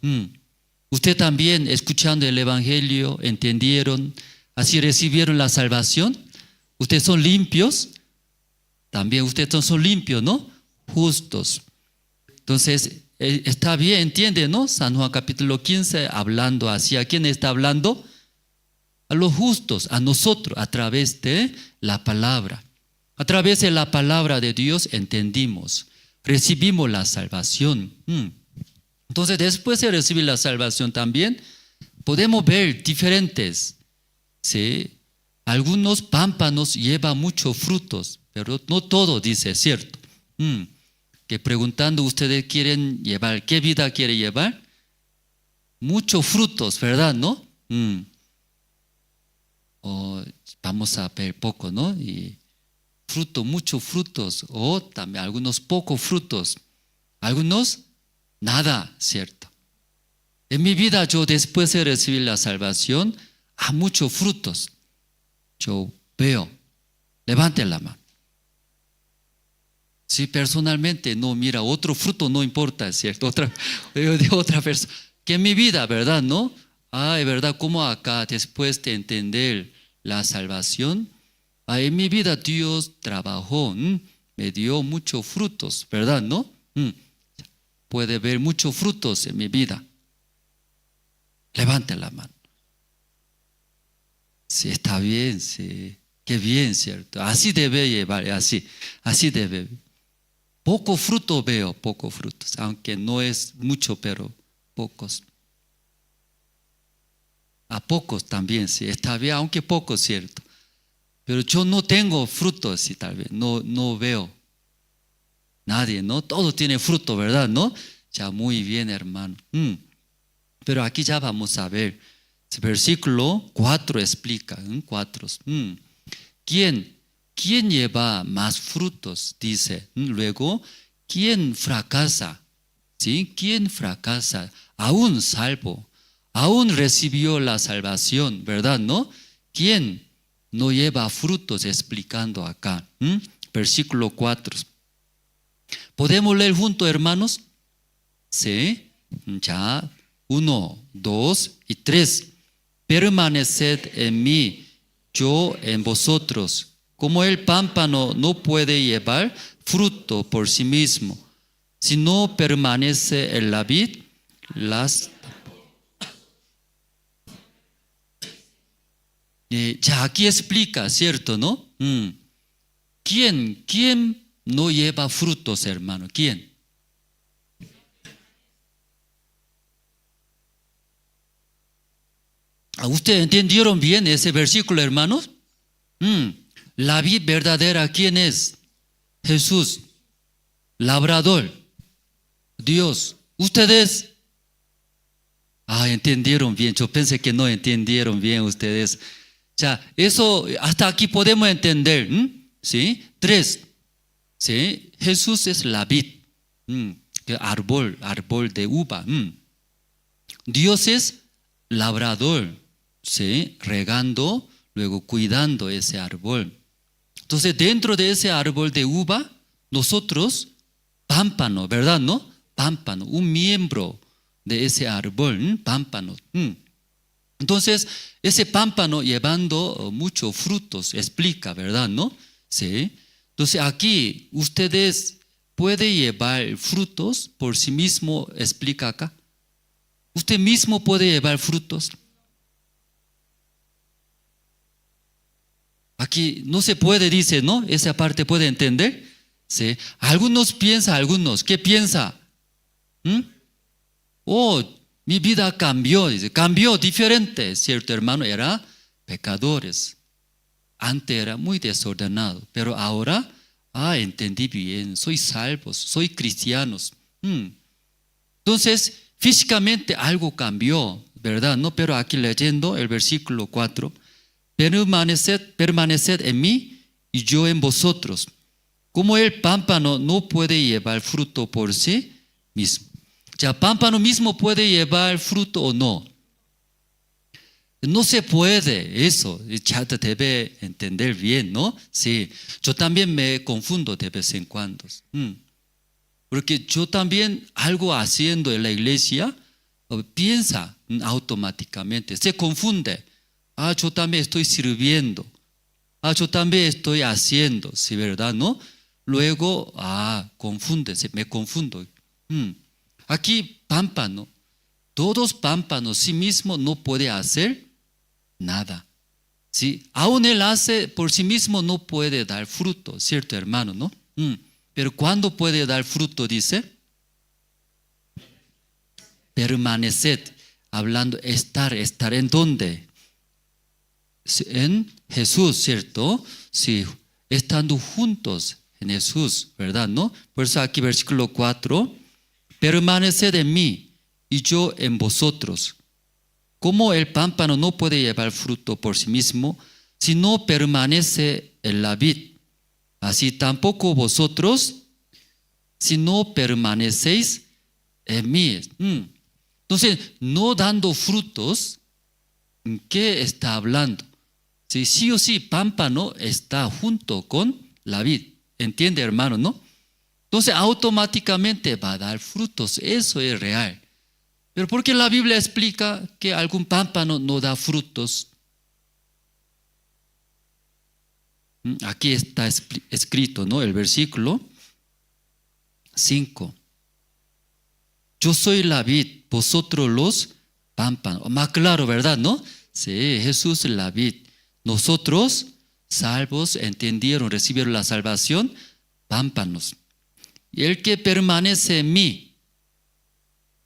Usted también, escuchando el Evangelio, entendieron, así recibieron la salvación. Ustedes son limpios, también ustedes son limpios, ¿no? Justos. Entonces, está bien, entiende, ¿no? San Juan capítulo 15, hablando así. ¿A quién está hablando? A los justos, a nosotros, a través de la palabra. A través de la palabra de Dios entendimos, recibimos la salvación. Entonces, después de recibir la salvación también, podemos ver diferentes. ¿Sí? Algunos pámpanos llevan muchos frutos, pero no todo, dice, ¿cierto? Que preguntando, ¿ustedes quieren llevar? ¿Qué vida quiere llevar? Muchos frutos, ¿verdad? ¿No? O vamos a ver poco, ¿no? Y muchos frutos, o también algunos pocos frutos, algunos nada, ¿cierto? En mi vida yo después de recibir la salvación, muchos frutos. Yo veo, levante la mano. Si personalmente no mira otro fruto, no importa, ¿cierto? Otra persona. Que en mi vida, ¿verdad? ¿No? Es verdad, como acá, después de entender la salvación, en mi vida Dios trabajó, me dio muchos frutos, ¿verdad? ¿No? Puede ver muchos frutos en mi vida. Levante la mano. Sí, está bien, sí. Qué bien, ¿cierto? Así debe llevar, así debe. Poco fruto veo, pocos frutos, aunque no es mucho, pero pocos. A pocos también, sí, está bien, aunque pocos, ¿cierto? Pero yo no tengo frutos, sí, tal vez, no veo. Nadie, ¿no? Todo tiene fruto, ¿verdad? ¿No? Ya muy bien, hermano. Pero aquí ya vamos a ver. Versículo 4 explica, 4. ¿Quién lleva más frutos? Dice. Luego, ¿quién fracasa? ¿Sí? ¿Quién fracasa? Aún salvo, aún recibió la salvación, ¿verdad? ¿No? ¿Quién no lleva frutos? Explicando acá. Versículo 4. ¿Podemos leer juntos, hermanos? Sí. Ya. 1, 2 y 3. Permaneced en mí, yo en vosotros. Como el pámpano no puede llevar fruto por sí mismo, si no permanece en la vid, ya aquí explica, ¿cierto, no? ¿Quién no lleva frutos, hermano? ¿Quién? ¿Ustedes entendieron bien ese versículo, hermanos? La vid verdadera, ¿quién es? Jesús. Labrador. Dios. ¿Ustedes? Entendieron bien. Yo pensé que no entendieron bien ustedes. Ya, eso hasta aquí podemos entender. ¿Sí? 3. ¿Sí? Jesús es la vid. Árbol de uva. Dios es labrador. ¿Sí? Regando, luego cuidando ese árbol. Entonces, dentro de ese árbol de uva, nosotros, pámpano, ¿verdad? ¿No? Pámpano, un miembro de ese árbol, pámpano. Entonces, ese pámpano llevando muchos frutos, explica, ¿verdad? ¿No? Sí. Entonces, aquí, ustedes pueden llevar frutos por sí mismo, explica acá. ¿Usted mismo puede llevar frutos? Aquí no se puede, dice, ¿no? Esa parte puede entender. ¿Sí? Algunos piensan, ¿qué piensa? Mi vida cambió, dice, cambió diferente, ¿cierto, hermano? Era pecadores, antes era muy desordenado, pero ahora, entendí bien, soy salvo, soy cristiano. Entonces, físicamente algo cambió, ¿verdad? ¿No? Pero aquí leyendo el versículo 4, permaneced en mí y yo en vosotros. Como el pámpano no puede llevar fruto por sí mismo. Ya, pámpano mismo puede llevar fruto o no. No se puede eso, ya te debe entender bien, ¿no? Sí, yo también me confundo de vez en cuando. Porque yo también algo haciendo en la iglesia, piensa automáticamente, se confunde. Yo también estoy sirviendo. Yo también estoy haciendo, ¿sí, verdad? ¿No? Luego, confunde, me confundo. Aquí, pámpano. Todos pámpanos sí mismo no puede hacer nada. ¿Sí? Aún él hace por sí mismo no puede dar fruto, ¿cierto, hermano? ¿No? Pero ¿cuándo puede dar fruto? Dice, permaneced. Hablando, estar ¿en dónde? En Jesús, ¿cierto? Sí, estando juntos en Jesús, ¿verdad? ¿No? Por eso aquí versículo 4, permaneced en mí y yo en vosotros. Como el pámpano no puede llevar fruto por sí mismo, si no permanece en la vid, así tampoco vosotros, si no permanecéis en mí. Entonces, no dando frutos, ¿qué está hablando? Si sí o sí, pámpano está junto con la vid. ¿Entiende, hermano, no? Entonces, automáticamente va a dar frutos. Eso es real. Pero ¿por qué la Biblia explica que algún pámpano no da frutos? Aquí está escrito, ¿no? El versículo 5. Yo soy la vid, vosotros los pámpanos. Más claro, ¿verdad? ¿No? Sí, Jesús es la vid. Nosotros, salvos, entendieron, recibieron la salvación, pámpanos. Y el que permanece en mí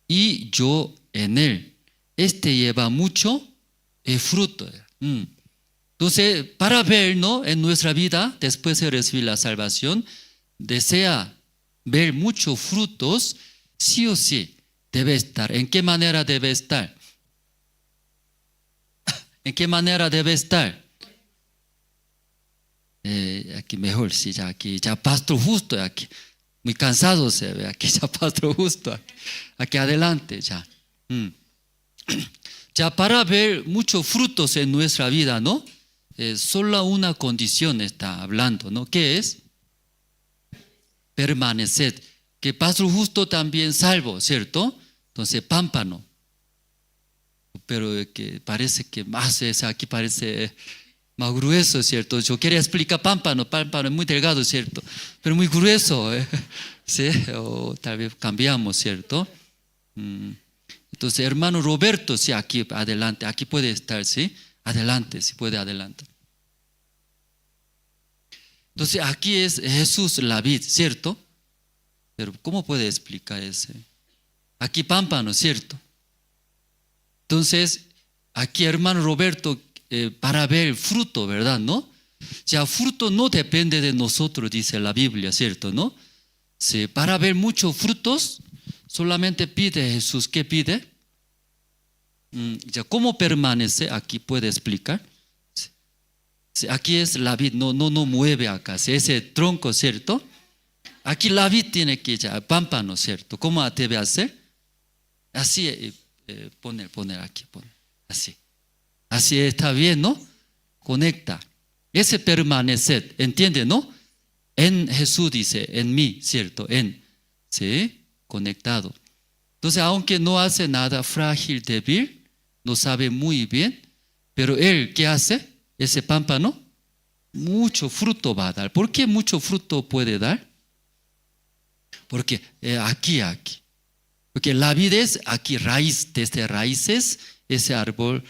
y yo en él, este lleva mucho fruto. Entonces, para ver, ¿no? En nuestra vida, después de recibir la salvación, desea ver muchos frutos, sí o sí debe estar. ¿En qué manera debe estar? ¿En qué manera debe estar? Aquí mejor, sí, ya aquí, ya pastor justo, aquí, muy cansado se ve, aquí ya pastor justo, aquí adelante, ya. Ya para ver muchos frutos en nuestra vida, ¿no? Solo una condición está hablando, ¿no? ¿Qué es? Permaneced. Que pastor justo también salvo, ¿cierto? Entonces, pámpano. Pero que parece que más es, aquí parece más grueso, ¿cierto? Yo quería explicar pámpano es muy delgado, ¿cierto? Pero muy grueso, ¿sí? O tal vez cambiamos, ¿cierto? Entonces, hermano Roberto, sí, aquí adelante, aquí puede estar, ¿sí? Adelante, sí puede adelante. Entonces, aquí es Jesús la vid, ¿cierto? Pero ¿cómo puede explicar ese? Aquí pámpano, ¿cierto? Entonces, aquí hermano Roberto, para ver el fruto, ¿verdad? ¿No? Ya fruto no depende de nosotros, dice la Biblia, ¿cierto? ¿No? Sí, para ver muchos frutos, solamente pide Jesús. ¿Qué pide? Ya, ¿cómo permanece? Aquí puede explicar. Sí, aquí es la vid, no mueve acá, sí, ese tronco, ¿cierto? Aquí la vid tiene que ya, pámpano, ¿cierto? ¿Cómo debe hacer? Así, poner aquí, así. Así está bien, ¿no? Conecta. Ese permanecer, ¿entiende, no? En Jesús dice, en mí, ¿cierto? ¿sí? Conectado. Entonces, aunque no hace nada, frágil, débil, no sabe muy bien, pero él, ¿qué hace? Ese pámpano, mucho fruto va a dar. ¿Por qué mucho fruto puede dar? Porque aquí. Porque la vida es aquí, raíz, desde raíces, ese árbol,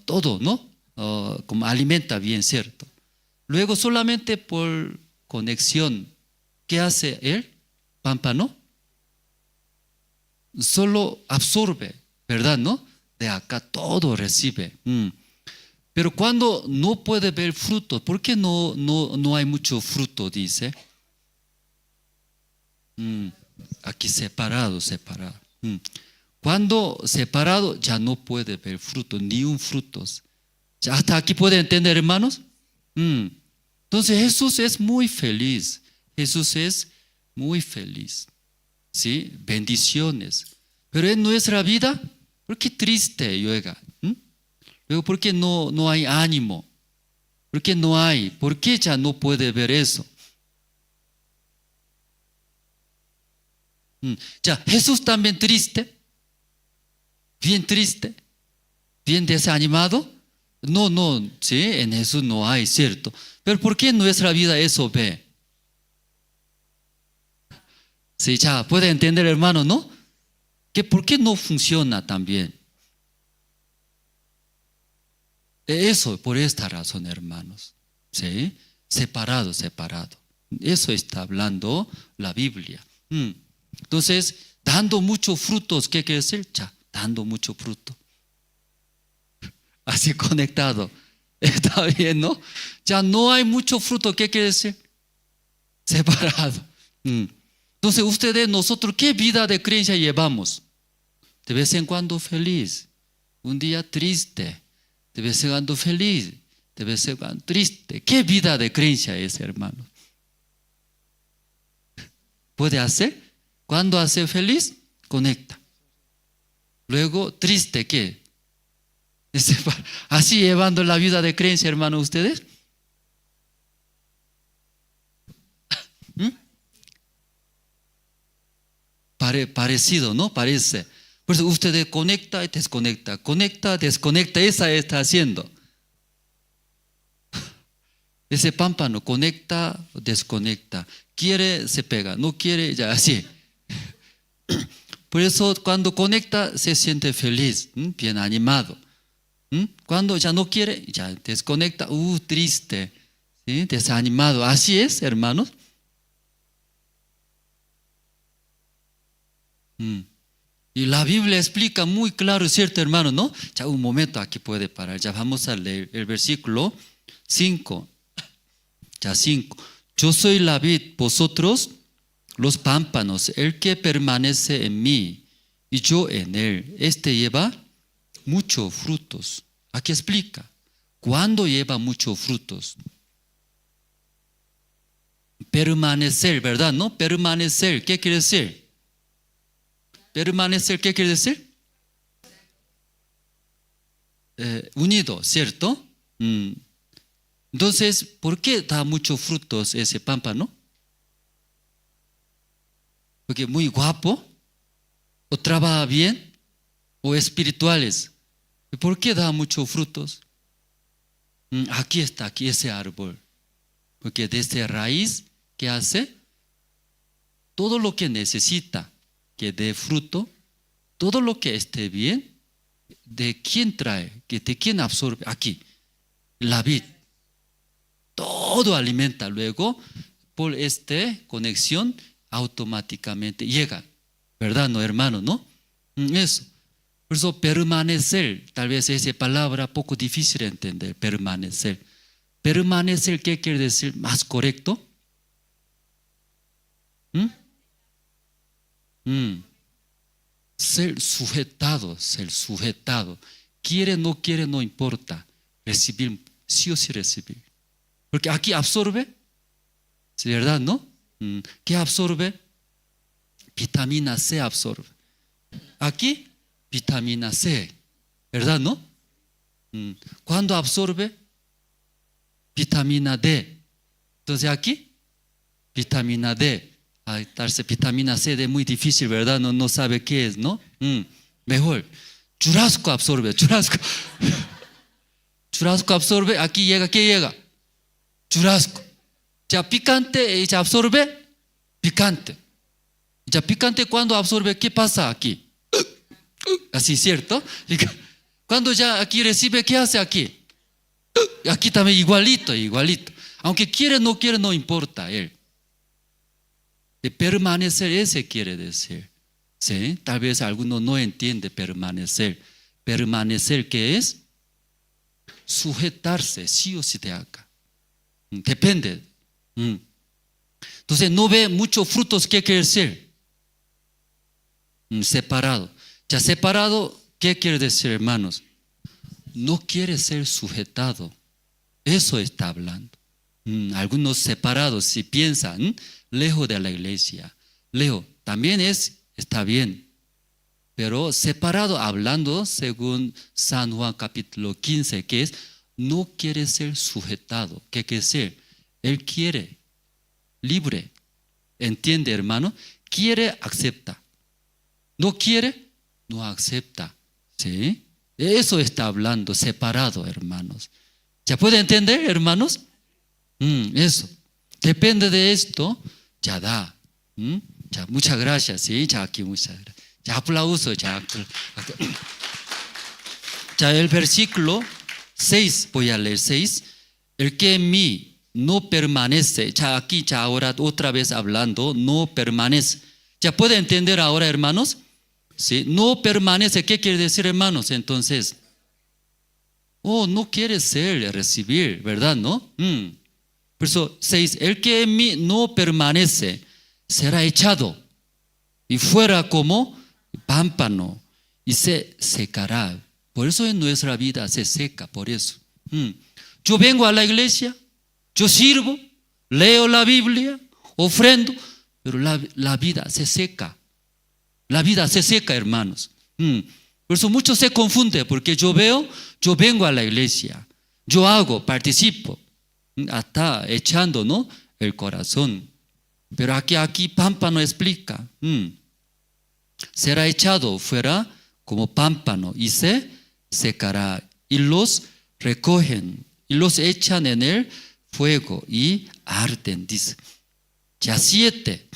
todo, ¿no? Como alimenta bien, ¿cierto? Luego solamente por conexión, ¿qué hace él? Pámpano. Solo absorbe, ¿verdad? ¿No? De acá todo recibe. Pero cuando no puede ver frutos, ¿por qué no hay mucho fruto? Dice. Aquí separado. Cuando separado ya no puede ver fruto, ni un fruto. ¿Ya hasta aquí puede entender, hermanos? Entonces Jesús es muy feliz. Jesús es muy feliz. ¿Sí? Bendiciones. Pero en nuestra vida, ¿por qué triste llega? Luego, ¿por qué no hay ánimo? ¿Por qué no hay? ¿Por qué ya no puede ver eso? Ya, Jesús también triste, bien triste, bien desanimado. No, sí, en Jesús no hay, ¿cierto? Pero ¿por qué en nuestra vida eso ve? Sí, ya puede entender, hermano, ¿no? Que ¿por qué no funciona también? Eso, por esta razón, hermanos, ¿sí? Separado. Eso está hablando la Biblia. Entonces, dando muchos frutos, ¿qué quiere decir? Ya, dando mucho fruto. Así conectado. Está bien, ¿no? Ya no hay mucho fruto, ¿qué quiere decir? Separado. Entonces, ustedes, nosotros, ¿qué vida de creencia llevamos? De vez en cuando feliz, un día triste, de vez en cuando feliz, de vez en cuando triste. ¿Qué vida de creencia es, hermano? ¿Puede hacer? Cuando hace feliz, conecta. Luego, triste, ¿qué? Así llevando la vida de creencia, hermano, ustedes. Parecido, ¿no? Parece. Por eso ustedes conecta y desconecta, conecta, desconecta, esa está haciendo. Ese pámpano conecta, desconecta, quiere, se pega, no quiere, ya así. Por eso cuando conecta se siente feliz, bien animado. Cuando ya no quiere, ya desconecta, triste, ¿sí? Desanimado. Así es, hermanos. Y la Biblia explica muy claro, ¿cierto, hermano? ¿No? Ya un momento, aquí puede parar. Ya vamos a leer el versículo 5. Ya 5. Yo soy la vid, vosotros los pámpanos. El que permanece en mí y yo en él, este lleva muchos frutos. Aquí explica. ¿Cuándo lleva muchos frutos? Permanecer, ¿verdad? ¿No? Permanecer, ¿qué quiere decir? Permanecer, ¿qué quiere decir? Unido, ¿cierto? Entonces, ¿por qué da muchos frutos ese pámpano? Porque muy guapo, o trabaja bien, o espirituales. ¿Por qué da muchos frutos? Aquí está, aquí ese árbol. Porque desde raíz, ¿qué hace? Todo lo que necesita que dé fruto, todo lo que esté bien, ¿de quién trae? ¿De quién absorbe? Aquí, la vid. Todo alimenta. Luego, por esta conexión, automáticamente llega. ¿Verdad, no, hermano? ¿No? Eso. Por eso, permanecer, tal vez esa palabra poco difícil de entender, permanecer. Permanecer, ¿qué quiere decir? ¿Más correcto? Ser sujetado. Quiere, no quiere, no importa. Recibir, sí o sí recibir. Porque aquí absorbe, ¿sí, verdad, no? ¿Qué absorbe? Vitamina C absorbe. Aquí, vitamina C, ¿verdad, no? ¿Cuándo absorbe? Vitamina D. Entonces aquí, vitamina D. Darse vitamina C de muy difícil, ¿verdad? No sabe qué es, ¿no? Mejor. Churrasco absorbe, churrasco. Churrasco absorbe, aquí llega, ¿qué llega? Churrasco. Ya picante, ya absorbe, picante. Ya picante cuando absorbe, ¿qué pasa aquí? Así, ¿cierto? Cuando ya aquí recibe, ¿qué hace aquí? Aquí también igualito. Aunque quiere, no importa él. De permanecer, ese quiere decir. ¿Sí? Tal vez alguno no entiende permanecer. Permanecer, ¿qué es? sujetarse, sí o sí de acá. Depende. Entonces no ve muchos frutos que crecer. Separado. Ya separado, ¿qué quiere decir, hermanos? No quiere ser sujetado. Eso está hablando. Algunos separados, si piensan, lejos de la iglesia, lejos, también está bien. Pero separado, hablando según San Juan capítulo 15, que es, no quiere ser sujetado. ¿Qué quiere ser? Él quiere, libre. ¿Entiende, hermano? Quiere, acepta. No quiere, no acepta. ¿Sí? Eso está hablando, separado, hermanos. ¿Ya puede entender, hermanos? Eso. Depende de esto, ya da. Ya, muchas gracias, ¿sí? Ya aquí, muchas gracias. Ya aplauso, ya. Ya el versículo 6, voy a leer 6. El que en mí no permanece, ya aquí, ya ahora otra vez hablando, no permanece. ¿Ya puede entender ahora, hermanos? ¿Sí? No permanece, ¿qué quiere decir, hermanos? Entonces, no quiere ser, recibir, ¿verdad? ¿No? Por eso 6, el que en mí no permanece será echado y fuera como pámpano y se secará. Por eso en nuestra vida se seca, por eso. Yo vengo a la iglesia, yo sirvo, leo la Biblia, ofrendo, pero la vida se seca. La vida se seca, hermanos. Por eso muchos se confunden, porque yo vengo a la iglesia, yo hago, participo, hasta echando, ¿no?, el corazón. Pero aquí pámpano explica. Será echado fuera como pámpano y se secará. Y los recogen y los echan en el fuego y arden, dice. Ya 7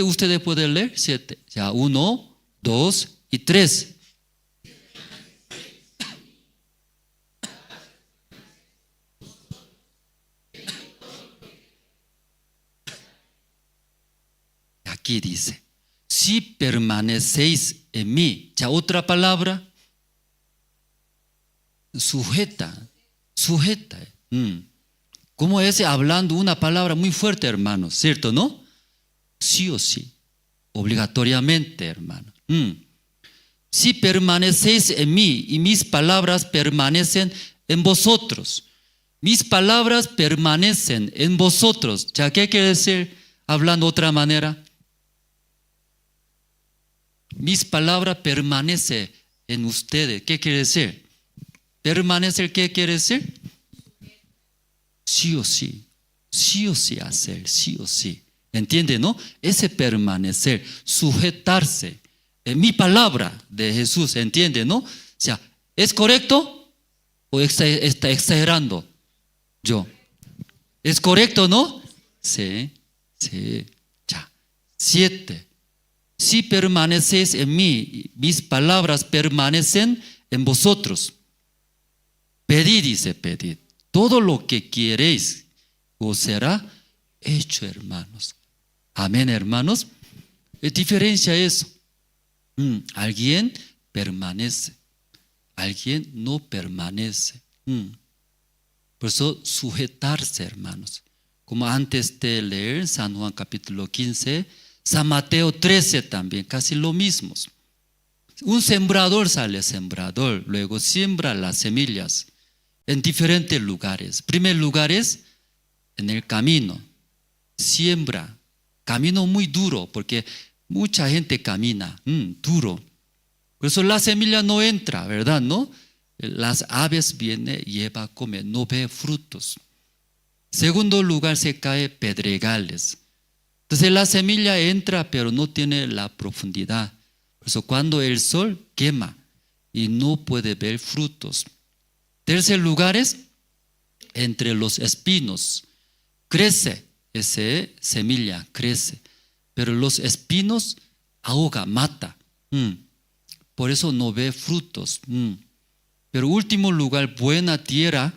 ustedes pueden leer, 7. Ya 1, 2 y 3. Aquí dice, si permanecéis en mí. Ya otra palabra, sujeta. ¿Cómo es hablando una palabra muy fuerte, hermanos? ¿Cierto, no? Sí o sí, obligatoriamente, hermano. Si permanecéis en mí y mis palabras permanecen en vosotros. Mis palabras permanecen en vosotros. ¿Ya qué quiere decir? Hablando de otra manera. Mis palabras permanecen en ustedes. ¿Qué quiere decir? ¿Permanecer qué quiere decir? Sí o sí. Sí o sí hacer, sí o sí. ¿Entiende, no? Ese permanecer, sujetarse en mi palabra de Jesús, ¿entiende, no? O sea, ¿es correcto o está exagerando yo? ¿Es correcto, no? Sí. Ya. 7. Si permanecéis en mí, mis palabras permanecen en vosotros. Pedid, dice, pedid. Todo lo que queréis os será hecho, hermanos. Amén, hermanos. Diferencia eso. Alguien permanece, alguien no permanece. Por eso sujetarse, hermanos. Como antes de leer San Juan capítulo 15, San Mateo 13 también, casi lo mismo. Un sembrador sale sembrador, luego siembra las semillas en diferentes lugares. Primer lugar es en el camino, siembra, camino muy duro, porque mucha gente camina duro. Por eso la semilla no entra, ¿verdad? ¿No? Las aves vienen, lleva, come, no ve frutos. Segundo lugar se cae pedregales. Entonces la semilla entra, pero no tiene la profundidad. Por eso cuando el sol quema y no puede ver frutos. Tercer lugar es entre los espinos. Crece, esa semilla crece, pero los espinos ahoga, mata. Por eso no ve frutos. Pero último lugar, buena tierra,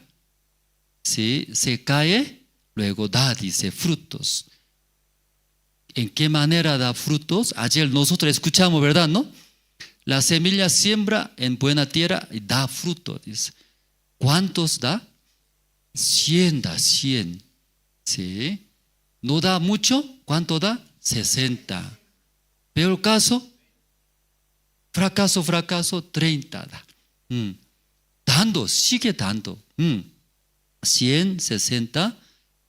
¿sí? Se cae, luego da, dice, frutos. ¿En qué manera da frutos? Ayer nosotros escuchamos, ¿verdad? ¿No? La semilla siembra en buena tierra y da fruto, dice. ¿Cuántos da? 100 da, 100. ¿Sí? ¿No da mucho? ¿Cuánto da? 60. Peor caso, fracaso, 30 da. Dando, sigue dando. 100, 60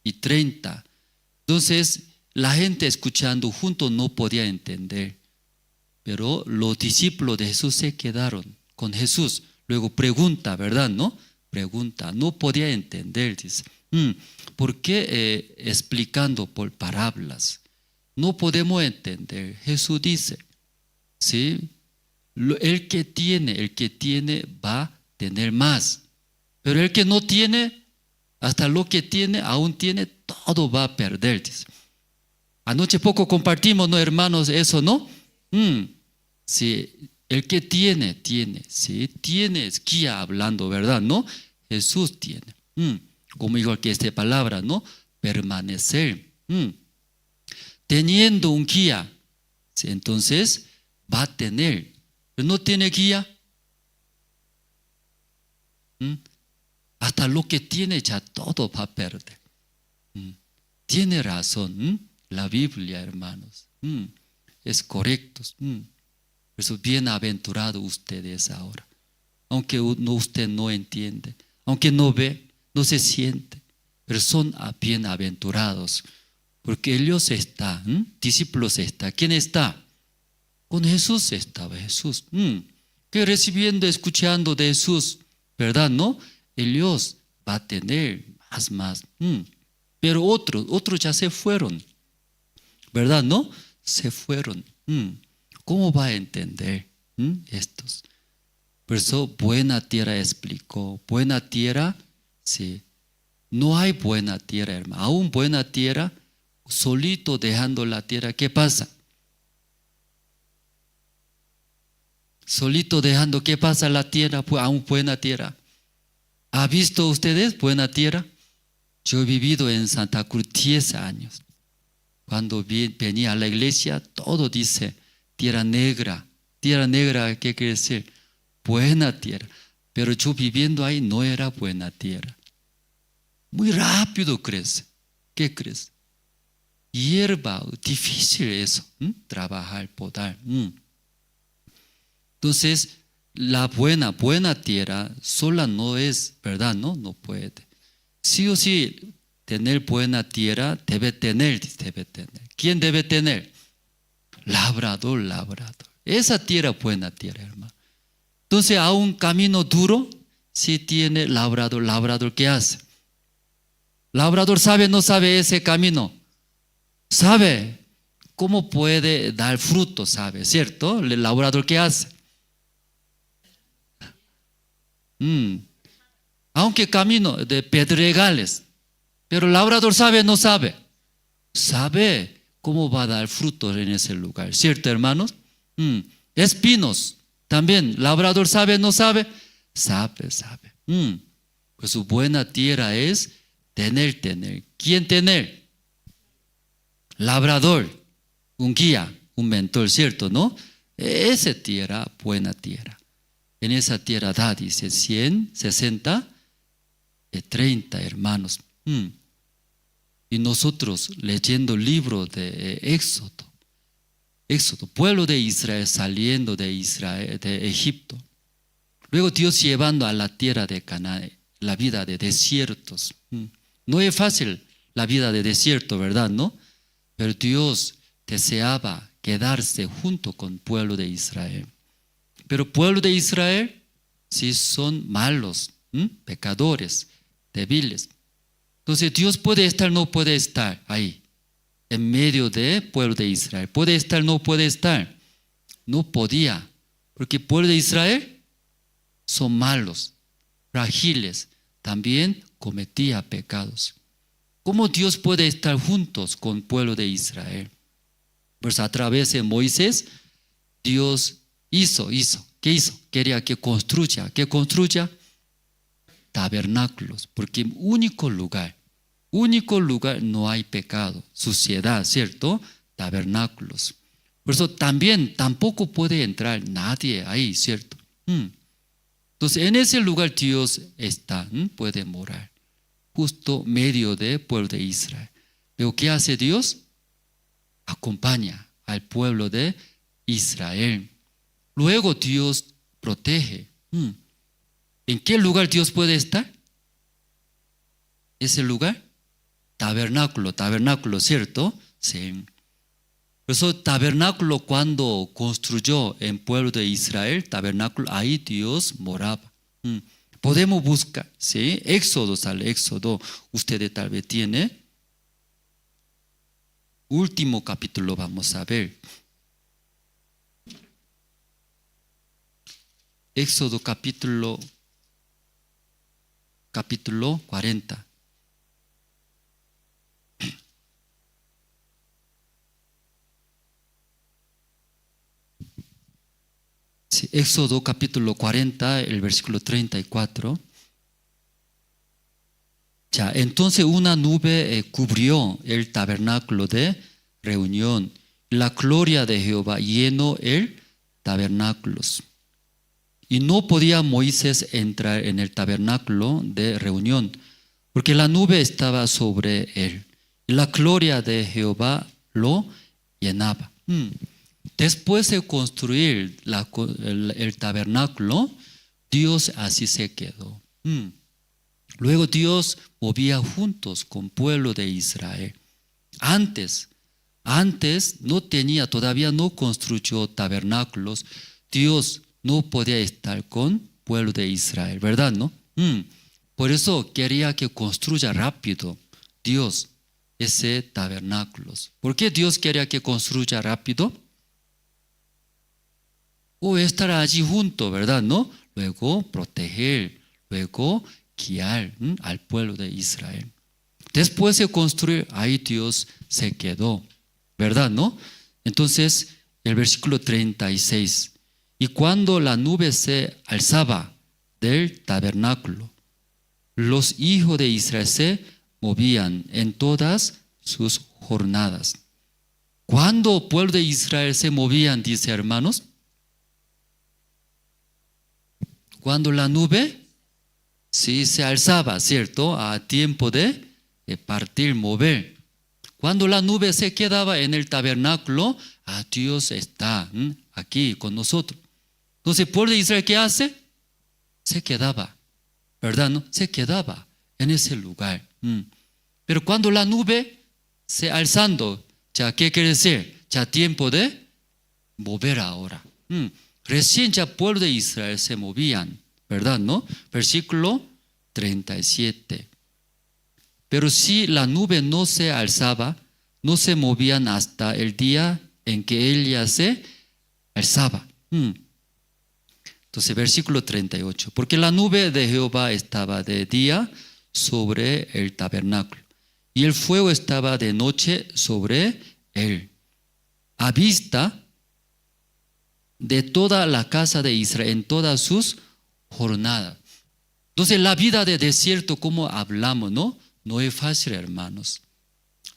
y 30. Entonces, la gente escuchando junto no podía entender. Pero los discípulos de Jesús se quedaron con Jesús. Luego pregunta, ¿verdad? ¿No? Pregunta, no podía entender. Dice, ¿por qué explicando por parábolas? No podemos entender. Jesús dice, ¿sí? El que tiene va a tener más. Pero el que no tiene, hasta lo que tiene, aún tiene, todo va a perder. Dice. Anoche poco compartimos, ¿no, hermanos? Eso, ¿no? Sí, el que tiene, sí, tiene es guía hablando, ¿verdad? ¿No? Jesús tiene. Como igual que esta palabra, ¿no? Permanecer. Teniendo un guía, ¿sí? Entonces va a tener. Pero no tiene guía. Hasta lo que tiene ya todo va a perder. Tiene razón. La Biblia, hermanos. Es correcto. Por eso, bienaventurado ustedes ahora. Aunque usted no entiende, aunque no ve, no se siente, pero son bienaventurados. Porque ellos están, discípulos están. ¿Quién está? Con Jesús estaba Jesús. Que recibiendo, escuchando de Jesús, ¿verdad? ¿No? Ellos va a tener más. Pero otros ya se fueron. ¿Verdad? ¿No? Se fueron. ¿Cómo va a entender estos? Por eso buena tierra explicó. Buena tierra, sí. No hay buena tierra, hermano. Aún buena tierra, solito dejando la tierra, ¿qué pasa? Solito dejando, ¿qué pasa la tierra? Aún buena tierra. ¿Ha visto ustedes buena tierra? Yo he vivido en Santa Cruz 10 años. Cuando venía a la iglesia, todo dice tierra negra. Tierra negra, ¿qué quiere decir? Buena tierra. Pero yo viviendo ahí no era buena tierra. Muy rápido crece. ¿Qué crece? Hierba, difícil eso. Trabajar, podar. Entonces, la buena tierra sola no es, ¿verdad? No puede. Sí o sí, tener buena tierra debe tener. ¿Quién debe tener? Labrador. Esa tierra, buena tierra, hermano. Entonces, a un camino duro, si tiene labrador, ¿qué hace? Labrador sabe, no sabe ese camino. Sabe cómo puede dar fruto, sabe, ¿cierto? El labrador, ¿qué hace? Aunque camino de pedregales, pero el labrador sabe, no sabe. Sabe cómo va a dar fruto en ese lugar, ¿cierto, hermanos? Espinos, también, labrador sabe, no sabe. Sabe. Pues su buena tierra es tener. ¿Quién tener? Labrador, un guía, un mentor, ¿cierto, no? Esa tierra, buena tierra. En esa tierra da, dice, 100, 60, 30, hermanos. Y nosotros leyendo el libro de Éxodo, pueblo de Israel saliendo de Egipto. Luego Dios llevando a la tierra de Canaán, la vida de desiertos. No es fácil la vida de desierto, ¿verdad? ¿No? Pero Dios deseaba quedarse junto con el pueblo de Israel. Pero el pueblo de Israel sí son malos, pecadores, débiles. Entonces Dios puede estar, no puede estar ahí, en medio del pueblo de Israel. Puede estar, no puede estar. No podía, porque el pueblo de Israel son malos, frágiles, también cometía pecados. ¿Cómo Dios puede estar juntos con el pueblo de Israel? Pues a través de Moisés, Dios hizo. ¿Qué hizo? Quería que construya. ¿Qué construya? Tabernáculos. Porque único lugar no hay pecado, suciedad, ¿cierto? Tabernáculos. Por eso tampoco puede entrar nadie ahí, ¿cierto? Entonces, en ese lugar Dios está, puede morar, justo medio del pueblo de Israel. Pero ¿qué hace Dios? Acompaña al pueblo de Israel. Luego Dios protege. ¿En qué lugar Dios puede estar? ¿Ese lugar? Tabernáculo, ¿cierto? Sí. Por eso tabernáculo, cuando construyó en pueblo de Israel, tabernáculo, ahí Dios moraba. Podemos buscar, ¿sí? Éxodo sale, Éxodo, ustedes tal vez tienen. Último capítulo vamos a ver. Éxodo capítulo 40. Sí, Éxodo capítulo 40, el versículo 34. Ya, entonces una nube cubrió el tabernáculo de reunión. La gloria de Jehová llenó el tabernáculo. Y no podía Moisés entrar en el tabernáculo de reunión, porque la nube estaba sobre él. Y la gloria de Jehová lo llenaba. Después de construir el tabernáculo, Dios así se quedó. Luego Dios movía juntos con el pueblo de Israel. Antes no tenía, todavía no construyó tabernáculos. Dios no podía estar con el pueblo de Israel, ¿verdad? ¿No? Por eso quería que construya rápido Dios ese tabernáculo. ¿Por qué Dios quería que construya rápido? O estar allí junto, ¿verdad? ¿No? Luego proteger, luego guiar al pueblo de Israel. Después de construir, ahí Dios se quedó, ¿verdad? ¿No? Entonces, el versículo 36. Y cuando la nube se alzaba del tabernáculo, los hijos de Israel se movían en todas sus jornadas. Cuando el pueblo de Israel se movían, dice hermanos, cuando la nube sí se alzaba, ¿cierto? A tiempo de partir, mover. Cuando la nube se quedaba en el tabernáculo, Dios está aquí con nosotros. Entonces, el pueblo de Israel, ¿qué hace? Se quedaba, ¿verdad? ¿No? Se quedaba en ese lugar. Pero cuando la nube se alzando, ya, ¿qué quiere decir? Ya tiempo de mover ahora. Recién ya el pueblo de Israel se movían, ¿verdad? ¿No? Versículo 37. Pero si la nube no se alzaba, no se movían hasta el día en que ella se alzaba. Entonces, versículo 38. Porque la nube de Jehová estaba de día sobre el tabernáculo, y el fuego estaba de noche sobre él, a vista de toda la casa de Israel en todas sus jornadas. Entonces, la vida de desierto, como hablamos, no es fácil, hermanos.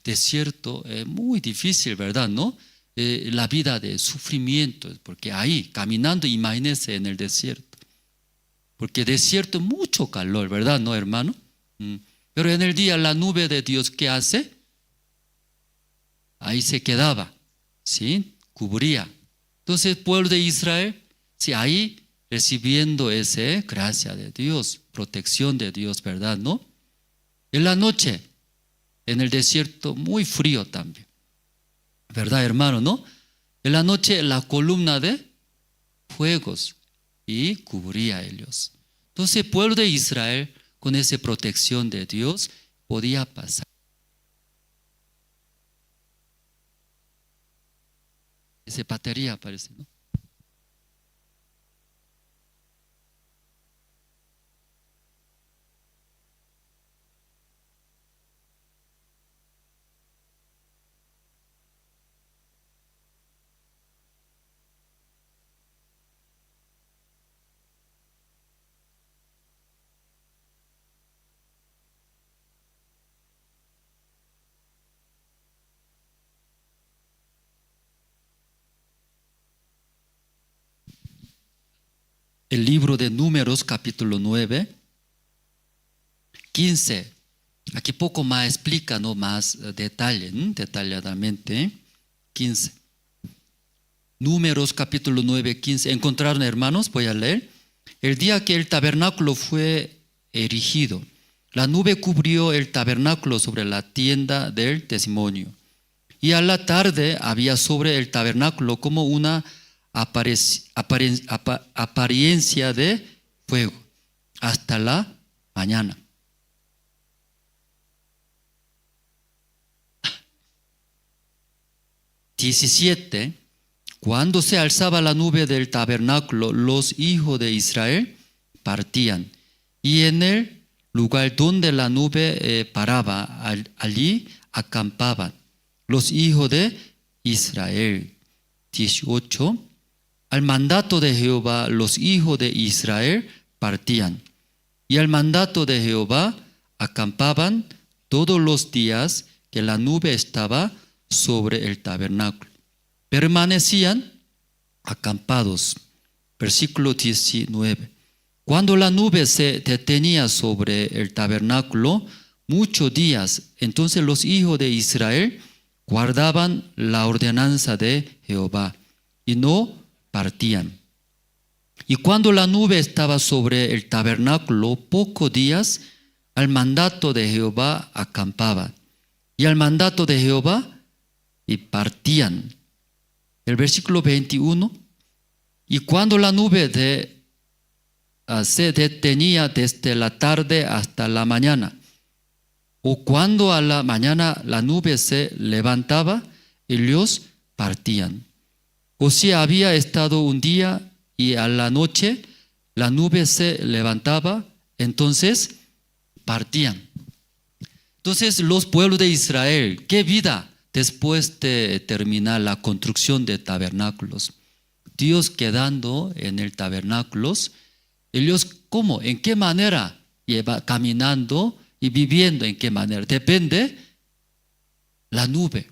Desierto es muy difícil, ¿verdad? ¿No? La vida de sufrimiento, porque ahí, caminando, imagínense en el desierto. Porque desierto, mucho calor, ¿verdad? ¿No, hermano? Pero en el día, la nube de Dios, ¿qué hace? Ahí se quedaba, ¿sí? Cubría. Entonces, el pueblo de Israel, sí, ahí recibiendo esa gracia de Dios, protección de Dios, ¿verdad? ¿No? En la noche, en el desierto, muy frío también. ¿Verdad, hermano? ¿No? En la noche, la columna de fuegos y cubría a ellos. Entonces, el pueblo de Israel, con esa protección de Dios, podía pasar. Esa batería parece, ¿no? el libro de Números, capítulo 9, 15. Aquí poco más explica, no más detalle, detalladamente. 15. Números, capítulo 9, 15. ¿Encontraron, hermanos? Voy a leer. El día que el tabernáculo fue erigido, la nube cubrió el tabernáculo sobre la tienda del testimonio. Y a la tarde había sobre el tabernáculo como una apariencia de fuego hasta la mañana. (17) Cuando se alzaba la nube del tabernáculo, los hijos de Israel partían, y en el lugar donde la nube paraba, allí acampaban los hijos de Israel. 18. Al mandato de Jehová, los hijos de Israel partían, y al mandato de Jehová acampaban todos los días que la nube estaba sobre el tabernáculo. Permanecían acampados. Versículo 19. Cuando la nube se detenía sobre el tabernáculo muchos días, entonces los hijos de Israel guardaban la ordenanza de Jehová y no partían. Y cuando la nube estaba sobre el tabernáculo pocos días, al mandato de Jehová acampaban, y al mandato de Jehová y partían. El versículo 21. Y cuando la nube se detenía desde la tarde hasta la mañana, o cuando a la mañana la nube se levantaba, ellos partían. O si había estado un día y a la noche la nube se levantaba, entonces partían. Entonces los pueblos de Israel, ¿qué vida después de terminar la construcción de tabernáculos? Dios quedando en el tabernáculos, ellos ¿cómo? ¿En qué manera? Caminando y viviendo, ¿en qué manera? Depende la nube,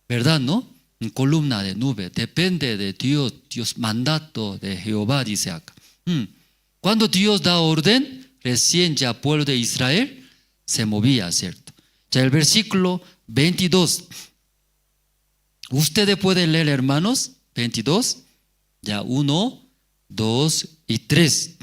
¿verdad, no? En columna de nube, depende de Dios, mandato de Jehová, dice acá. Cuando Dios da orden, recién ya pueblo de Israel se movía, ¿cierto? Ya el versículo 22. Ustedes pueden leer, hermanos, 22, ya 1, 2 y 3.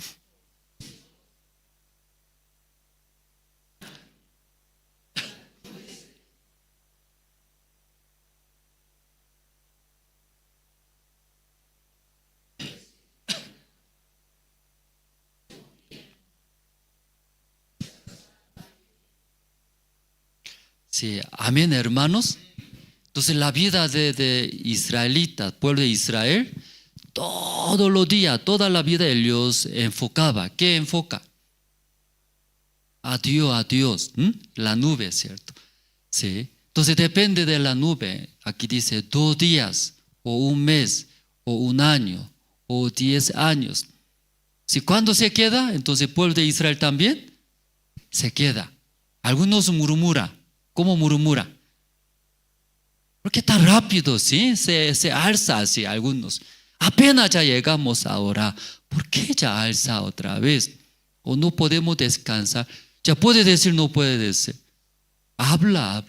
Sí, amén, hermanos. Entonces la vida de israelitas, pueblo de Israel, todos los días, toda la vida ellos enfocaba. ¿Qué enfoca? A Dios, la nube, ¿cierto? Sí. Entonces depende de la nube. Aquí dice 2 días, o un mes, o un año, o 10 años. Si cuando se queda, entonces el pueblo de Israel también se queda. Algunos murmuran. ¿Cómo murmura? ¿Por qué tan rápido? ¿Sí? Se alza así algunos. Apenas ya llegamos ahora. ¿Por qué ya alza otra vez? O no podemos descansar. Ya puede decir, no puede decir. Habla.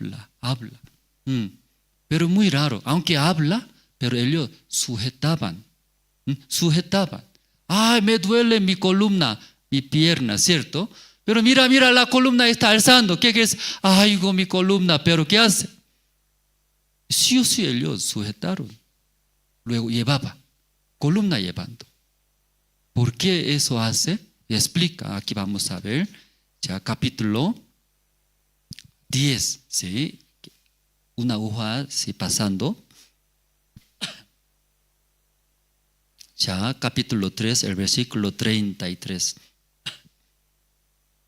Pero muy raro. Aunque habla, pero ellos sujetaban. Ay, me duele mi columna, mi pierna, ¿cierto? Pero mira, la columna está alzando. ¿Qué es? Ay, mi columna, pero ¿qué hace? Sí o sí ellos sujetaron. Luego llevaba, columna llevando. ¿Por qué eso hace? Explica, aquí vamos a ver, ya capítulo 10, ¿sí? Una hoja, sí, pasando. Ya capítulo 3, el versículo 33.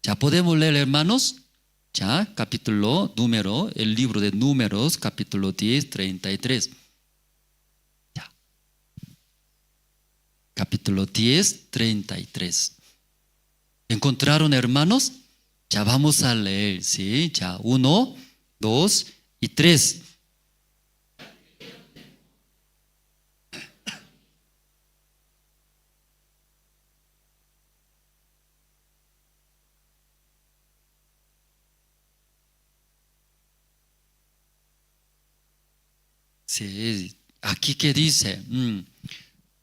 Ya podemos leer, hermanos. Ya, el libro de Números, capítulo 10, 33. Ya. Capítulo 10, 33. ¿Encontraron, hermanos? Ya vamos a leer, ¿sí? Ya, 1, 2 y 3. Sí, aquí que dice,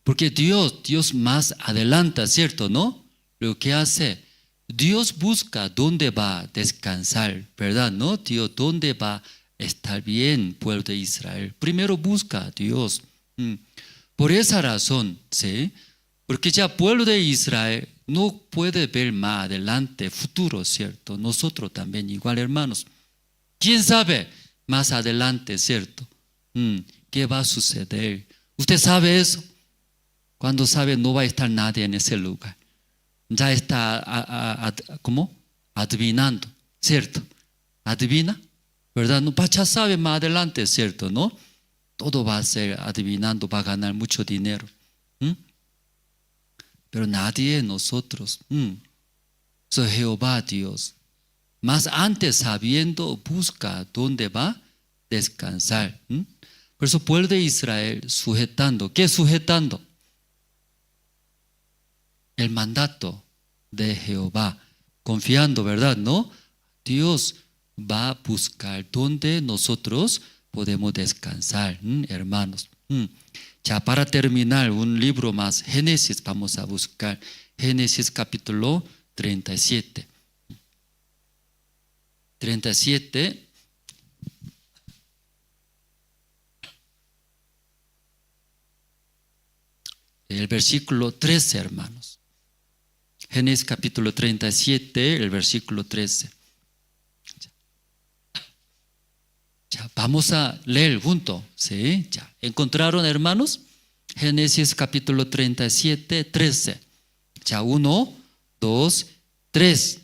porque Dios más adelanta, ¿cierto? ¿No? Lo que hace, Dios busca dónde va a descansar, ¿verdad? ¿No? Dios, ¿dónde va a estar bien, pueblo de Israel? Primero busca a Dios. Por esa razón, ¿sí? Porque ya pueblo de Israel no puede ver más adelante, futuro, ¿cierto? Nosotros también, igual hermanos. ¿Quién sabe más adelante, ¿cierto? ¿Qué va a suceder? ¿Usted sabe eso? Cuando sabe no va a estar nadie en ese lugar. Ya está, ¿cómo? Adivinando, ¿cierto? Adivina, ¿verdad? No, ya sabe más adelante, ¿cierto? ¿No? Todo va a ser adivinando, va a ganar mucho dinero. Pero nadie nosotros. Soy Jehová Dios. Más antes sabiendo, busca dónde va a descansar. Por eso pueblo de Israel sujetando. ¿Qué sujetando? El mandato de Jehová. Confiando, ¿verdad? ¿No? Dios va a buscar dónde nosotros podemos descansar, hermanos. Ya para terminar, un libro más, Génesis, vamos a buscar. Génesis capítulo 37. 37. El versículo 13, hermanos. Génesis capítulo 37, el versículo 13. Ya, vamos a leer junto. ¿Sí? Ya. ¿Encontraron, hermanos? Génesis capítulo 37, 13. Ya, 1, 2, 3.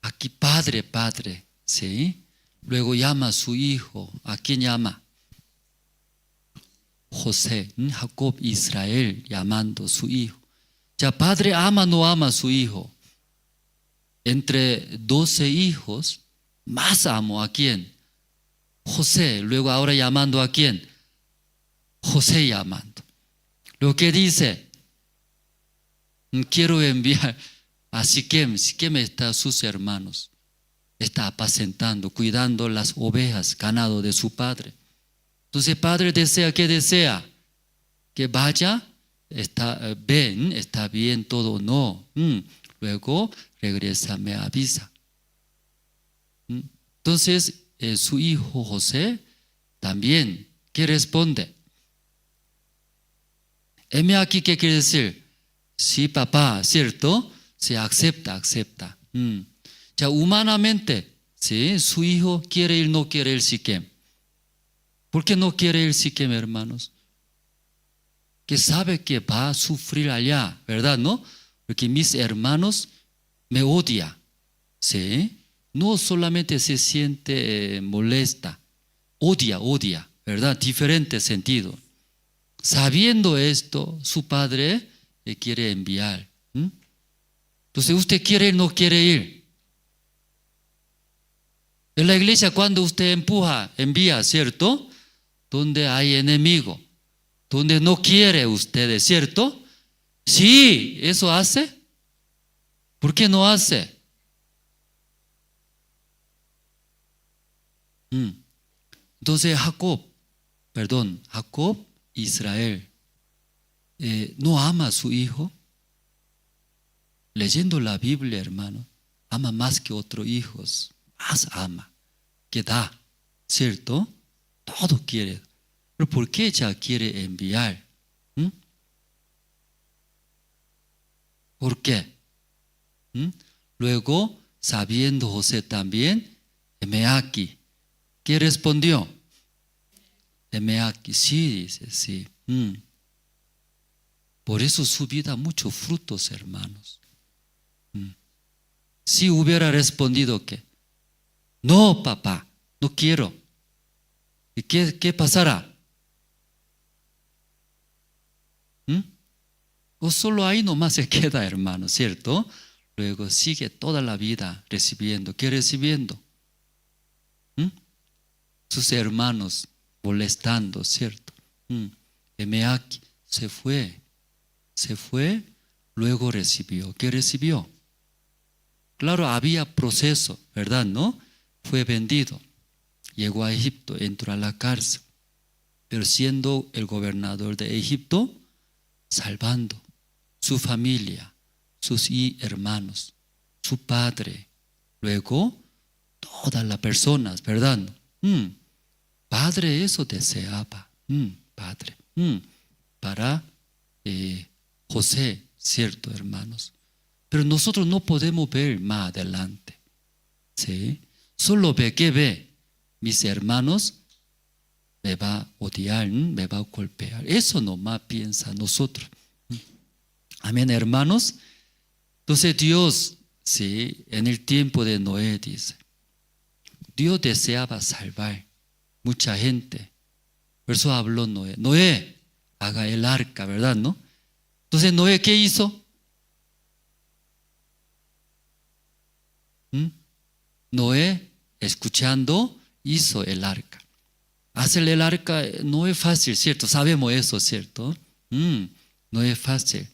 Aquí padre, ¿sí? Luego llama a su hijo. ¿A quién llama? José, Jacob, Israel, llamando a su hijo. Ya padre ama o no ama a su hijo. Entre 12 hijos, más amo a quién? José. Luego ahora llamando a quién? José llamando. Lo que dice, quiero enviar a Siquem. Siquem está sus hermanos. Está apacentando, cuidando las ovejas, ganado de su padre. Entonces, padre desea, ¿qué desea? Que vaya, está bien todo, no. Luego regresa, me avisa. Entonces, su hijo José también, ¿qué responde? Heme aquí, ¿qué quiere decir? Sí, papá, ¿cierto? Se acepta. Ya humanamente, ¿sí? Su hijo quiere ir, no quiere ir Siquem. ¿Por qué no quiere ir Siquem, hermanos? Que sabe que va a sufrir allá, ¿verdad? ¿No? Porque mis hermanos me odian, ¿sí? No solamente se siente molesta, odia, ¿verdad? Diferente sentido. Sabiendo esto, su padre le quiere enviar. Entonces, ¿usted quiere ir, no quiere ir? En la iglesia, cuando usted envía, ¿cierto? Donde hay enemigo, donde no quiere usted, ¿cierto? Sí, eso hace. ¿Por qué no hace? Entonces Jacob, Israel, no ama a su hijo. Leyendo la Biblia, hermano, ama más que otros hijos, más ama, que da, ¿cierto? Todo quiere. Pero ¿por qué ella quiere enviar? ¿Por qué? Luego, sabiendo José también, heme aquí. ¿Qué respondió? Heme aquí. Sí, dice, sí. Por eso su vida muchos frutos, hermanos. Si hubiera respondido que, no, papá, no quiero. ¿Y qué pasará? O solo ahí nomás se queda, hermano, ¿cierto? Luego sigue toda la vida recibiendo. ¿Qué recibiendo? Sus hermanos molestando, ¿cierto? Heme aquí, se fue, luego recibió. ¿Qué recibió? Claro, había proceso, ¿verdad? ¿No? Fue vendido, llegó a Egipto, entró a la cárcel, pero siendo el gobernador de Egipto, salvando su familia, sus hermanos, su padre, luego todas las personas, ¿verdad? Padre eso deseaba, padre, para José, cierto, hermanos. Pero nosotros no podemos ver más adelante, ¿sí? Solo ve, ¿qué ve? Mis hermanos me va a odiar, me va a golpear. Eso nomás piensa nosotros. Amén, hermanos. Entonces Dios, sí, en el tiempo de Noé dice, Dios deseaba salvar mucha gente. Por eso habló Noé. Noé, haga el arca, ¿verdad? ¿No? Entonces Noé, ¿qué hizo? Noé, escuchando, hizo el arca. Hacer el arca no es fácil, ¿cierto? Sabemos eso, ¿cierto? No es fácil.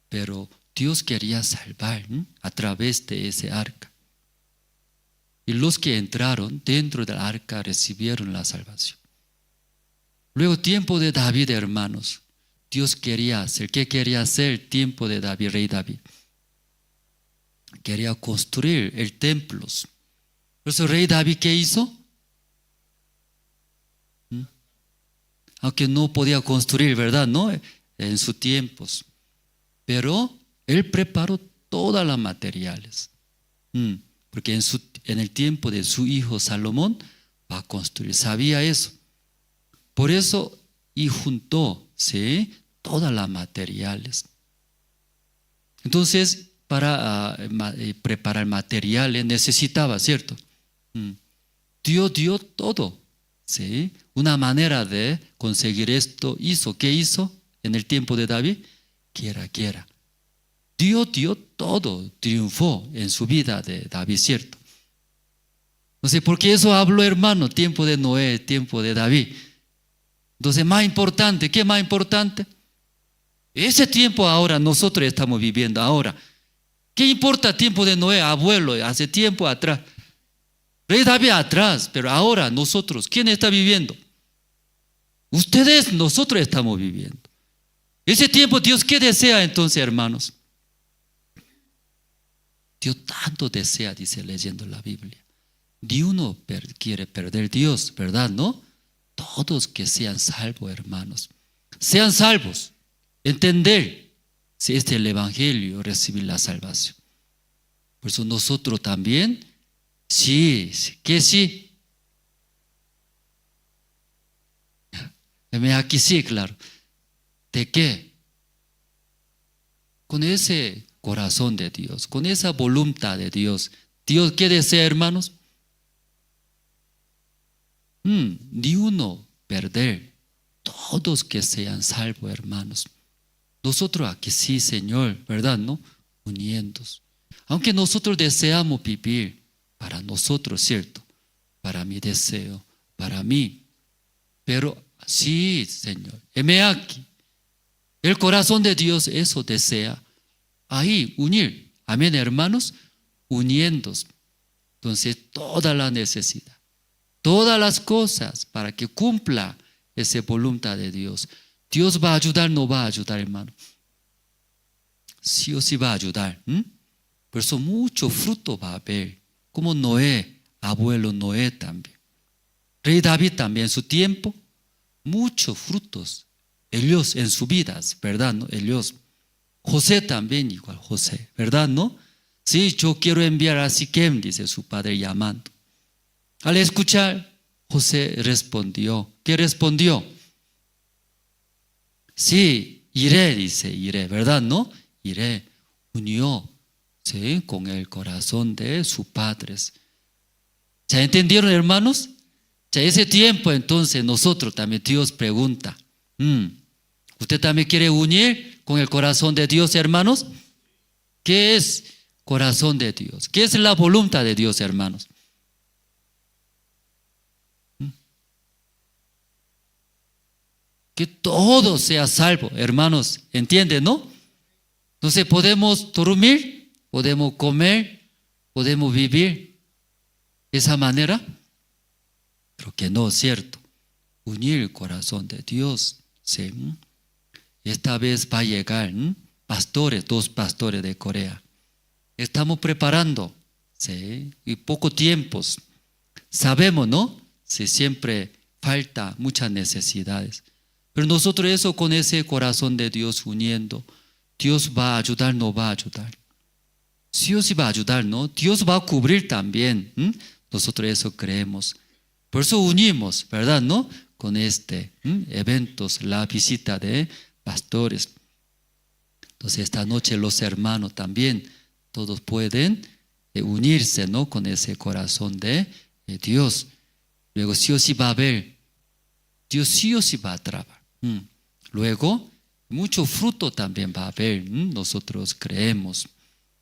Pero Dios quería salvar a través de ese arca. Y los que entraron dentro del arca recibieron la salvación. Luego, tiempo de David, hermanos. Dios quería hacer. ¿Qué quería hacer? Tiempo de David, rey David. Quería construir el templo. Por eso, rey David, ¿qué hizo? Aunque no podía construir, ¿verdad? ¿No? En sus tiempos. Pero él preparó todas las materiales. Porque en el tiempo de su hijo Salomón va a construir. Sabía eso. Por eso, y juntó, ¿sí?, todas las materiales. Entonces, para preparar materiales necesitaba, ¿cierto? Dios dio todo, ¿sí? Una manera de conseguir esto hizo. ¿Qué hizo en el tiempo de David? Quiera. Dios dio todo, triunfó en su vida de David, ¿cierto? No sé, porque eso habló, hermano, tiempo de Noé, tiempo de David. Entonces, más importante, ¿qué más importante? Ese tiempo ahora nosotros estamos viviendo ahora. ¿Qué importa el tiempo de Noé, abuelo, hace tiempo atrás? Rey David atrás, pero ahora nosotros, ¿quién está viviendo? Ustedes, nosotros estamos viviendo. Ese tiempo, Dios, ¿qué desea entonces, hermanos? Dios tanto desea, dice leyendo la Biblia. Ni uno quiere perder Dios, ¿verdad? ¿No? Todos que sean salvos, hermanos. Sean salvos. Entender si este es el Evangelio, recibir la salvación. Por eso nosotros también, sí, que sí. Aquí sí, claro. ¿De qué? Con ese corazón de Dios, con esa voluntad de Dios. Dios, ¿qué desea, hermanos? Ni uno perder. Todos que sean salvos, hermanos. Nosotros aquí sí, Señor, ¿verdad? ¿No? Uniéndonos. Aunque nosotros deseamos vivir para nosotros, ¿cierto? Para mi deseo, para mí. Pero sí, Señor. Heme aquí. El corazón de Dios eso desea. Ahí, unir. Amén, hermanos. Uniéndonos. Entonces, toda la necesidad. Todas las cosas para que cumpla esa voluntad de Dios. Dios va a ayudar, no va a ayudar, hermano. Sí o sí va a ayudar. Por eso mucho fruto va a haber. Como Noé, abuelo Noé también. Rey David también en su tiempo. Muchos frutos. Ellos en sus vidas, ¿verdad? ¿No? Ellos. José también igual, José, ¿verdad? ¿No? Sí, yo quiero enviar a Siquem, dice su padre llamando. Al escuchar, José respondió. ¿Qué respondió? Sí, iré, dice, iré, ¿verdad? ¿No? Iré. Unió, ¿sí?, con el corazón de sus padres. ¿Ya entendieron, hermanos? Ya ese tiempo, entonces, nosotros también, Dios pregunta, ¿usted también quiere unir con el corazón de Dios, hermanos? ¿Qué es corazón de Dios? ¿Qué es la voluntad de Dios, hermanos? que todo sea salvo. Hermanos, ¿entienden, no? Entonces podemos dormir, podemos comer, podemos vivir de esa manera. Pero que no es cierto. Unir el corazón de Dios. ¿Sí? Esta vez va a llegar pastores, 2 pastores de Corea. Estamos preparando. ¿Sí? Y poco tiempo. Sabemos, ¿no? Sí, siempre falta muchas necesidades. Pero nosotros eso con ese corazón de Dios uniendo, Dios va a ayudar, no va a ayudar. Dios sí va a ayudar, ¿no? Dios va a cubrir también. Nosotros eso creemos. Por eso unimos, ¿verdad? ¿No? Con eventos, la visita de pastores. Entonces esta noche los hermanos también, todos pueden unirse, ¿no? Con ese corazón de Dios. Luego sí o sí va a haber, Dios sí o sí va a trabajar. Luego, mucho fruto también va a haber. Nosotros creemos.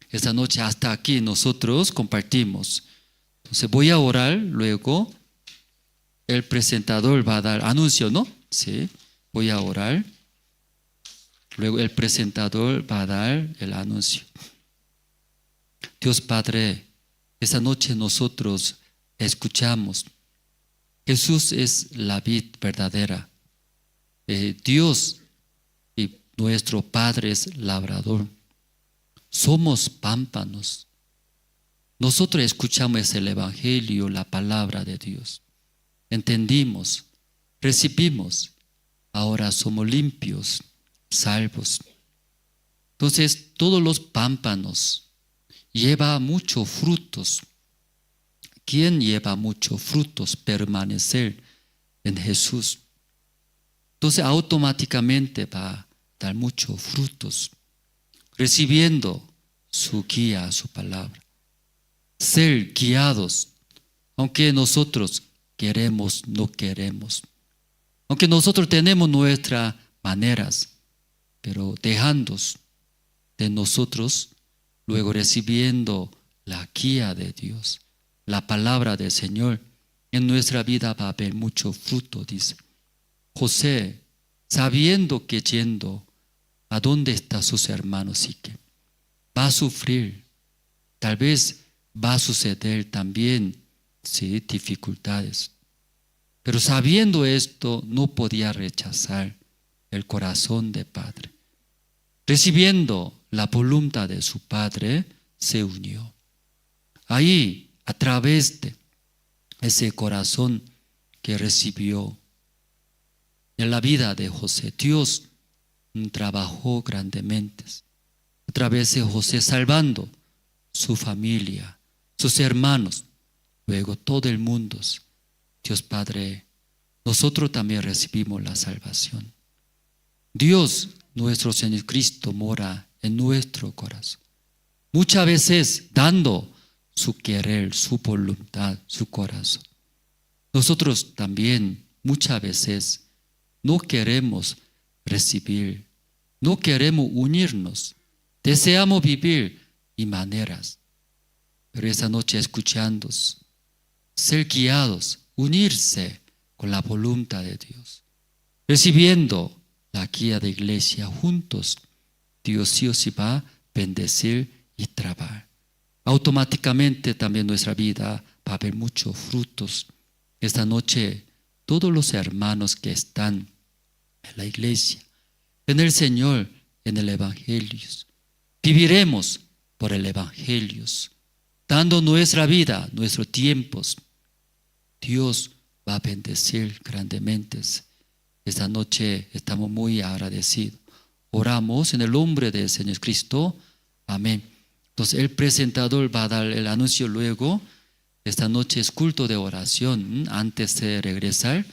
Esta noche hasta aquí nosotros compartimos. Entonces voy a orar, luego el presentador va a dar anuncio, ¿no? Sí, voy a orar. Luego el presentador va a dar el anuncio. Dios Padre, esta noche nosotros escuchamos. Jesús es la vid verdadera. Dios y nuestro Padre es labrador. Somos pámpanos. Nosotros escuchamos el Evangelio, la palabra de Dios. Entendimos, recibimos. Ahora somos limpios, salvos. Entonces, todos los pámpanos llevan muchos frutos. ¿Quién lleva muchos frutos? Permanecer en Jesús. Entonces automáticamente va a dar muchos frutos, recibiendo su guía, su palabra. Ser guiados, aunque nosotros queremos, no queremos. Aunque nosotros tenemos nuestras maneras, pero dejándonos de nosotros, luego recibiendo la guía de Dios, la palabra del Señor, en nuestra vida va a haber mucho fruto, dice. José, sabiendo que yendo a dónde están sus hermanos y que va a sufrir, tal vez va a suceder también, sí, dificultades. Pero sabiendo esto, no podía rechazar el corazón de Padre. Recibiendo la voluntad de su Padre, se unió. Ahí, a través de ese corazón que recibió en la vida de José, Dios trabajó grandemente. A través de José salvando su familia, sus hermanos, luego todo el mundo. Dios Padre, nosotros también recibimos la salvación. Dios, nuestro Señor Cristo, mora en nuestro corazón. Muchas veces dando su querer, su voluntad, su corazón. Nosotros también muchas veces no queremos recibir, no queremos unirnos, deseamos vivir y maneras. Pero esta noche escuchando, ser guiados, unirse con la voluntad de Dios, recibiendo la guía de iglesia juntos, Dios sí o sí va a bendecir y trabajar. Automáticamente también nuestra vida va a haber muchos frutos. Esta noche todos los hermanos que están en la iglesia, en el Señor, en el Evangelio, viviremos por el Evangelio, dando nuestra vida, nuestros tiempos. Dios va a bendecir grandemente. Esta noche estamos muy agradecidos. Oramos en el nombre del Señor Cristo. Amén. Entonces el presentador va a dar el anuncio luego. Esta noche es culto de oración. Antes de regresar,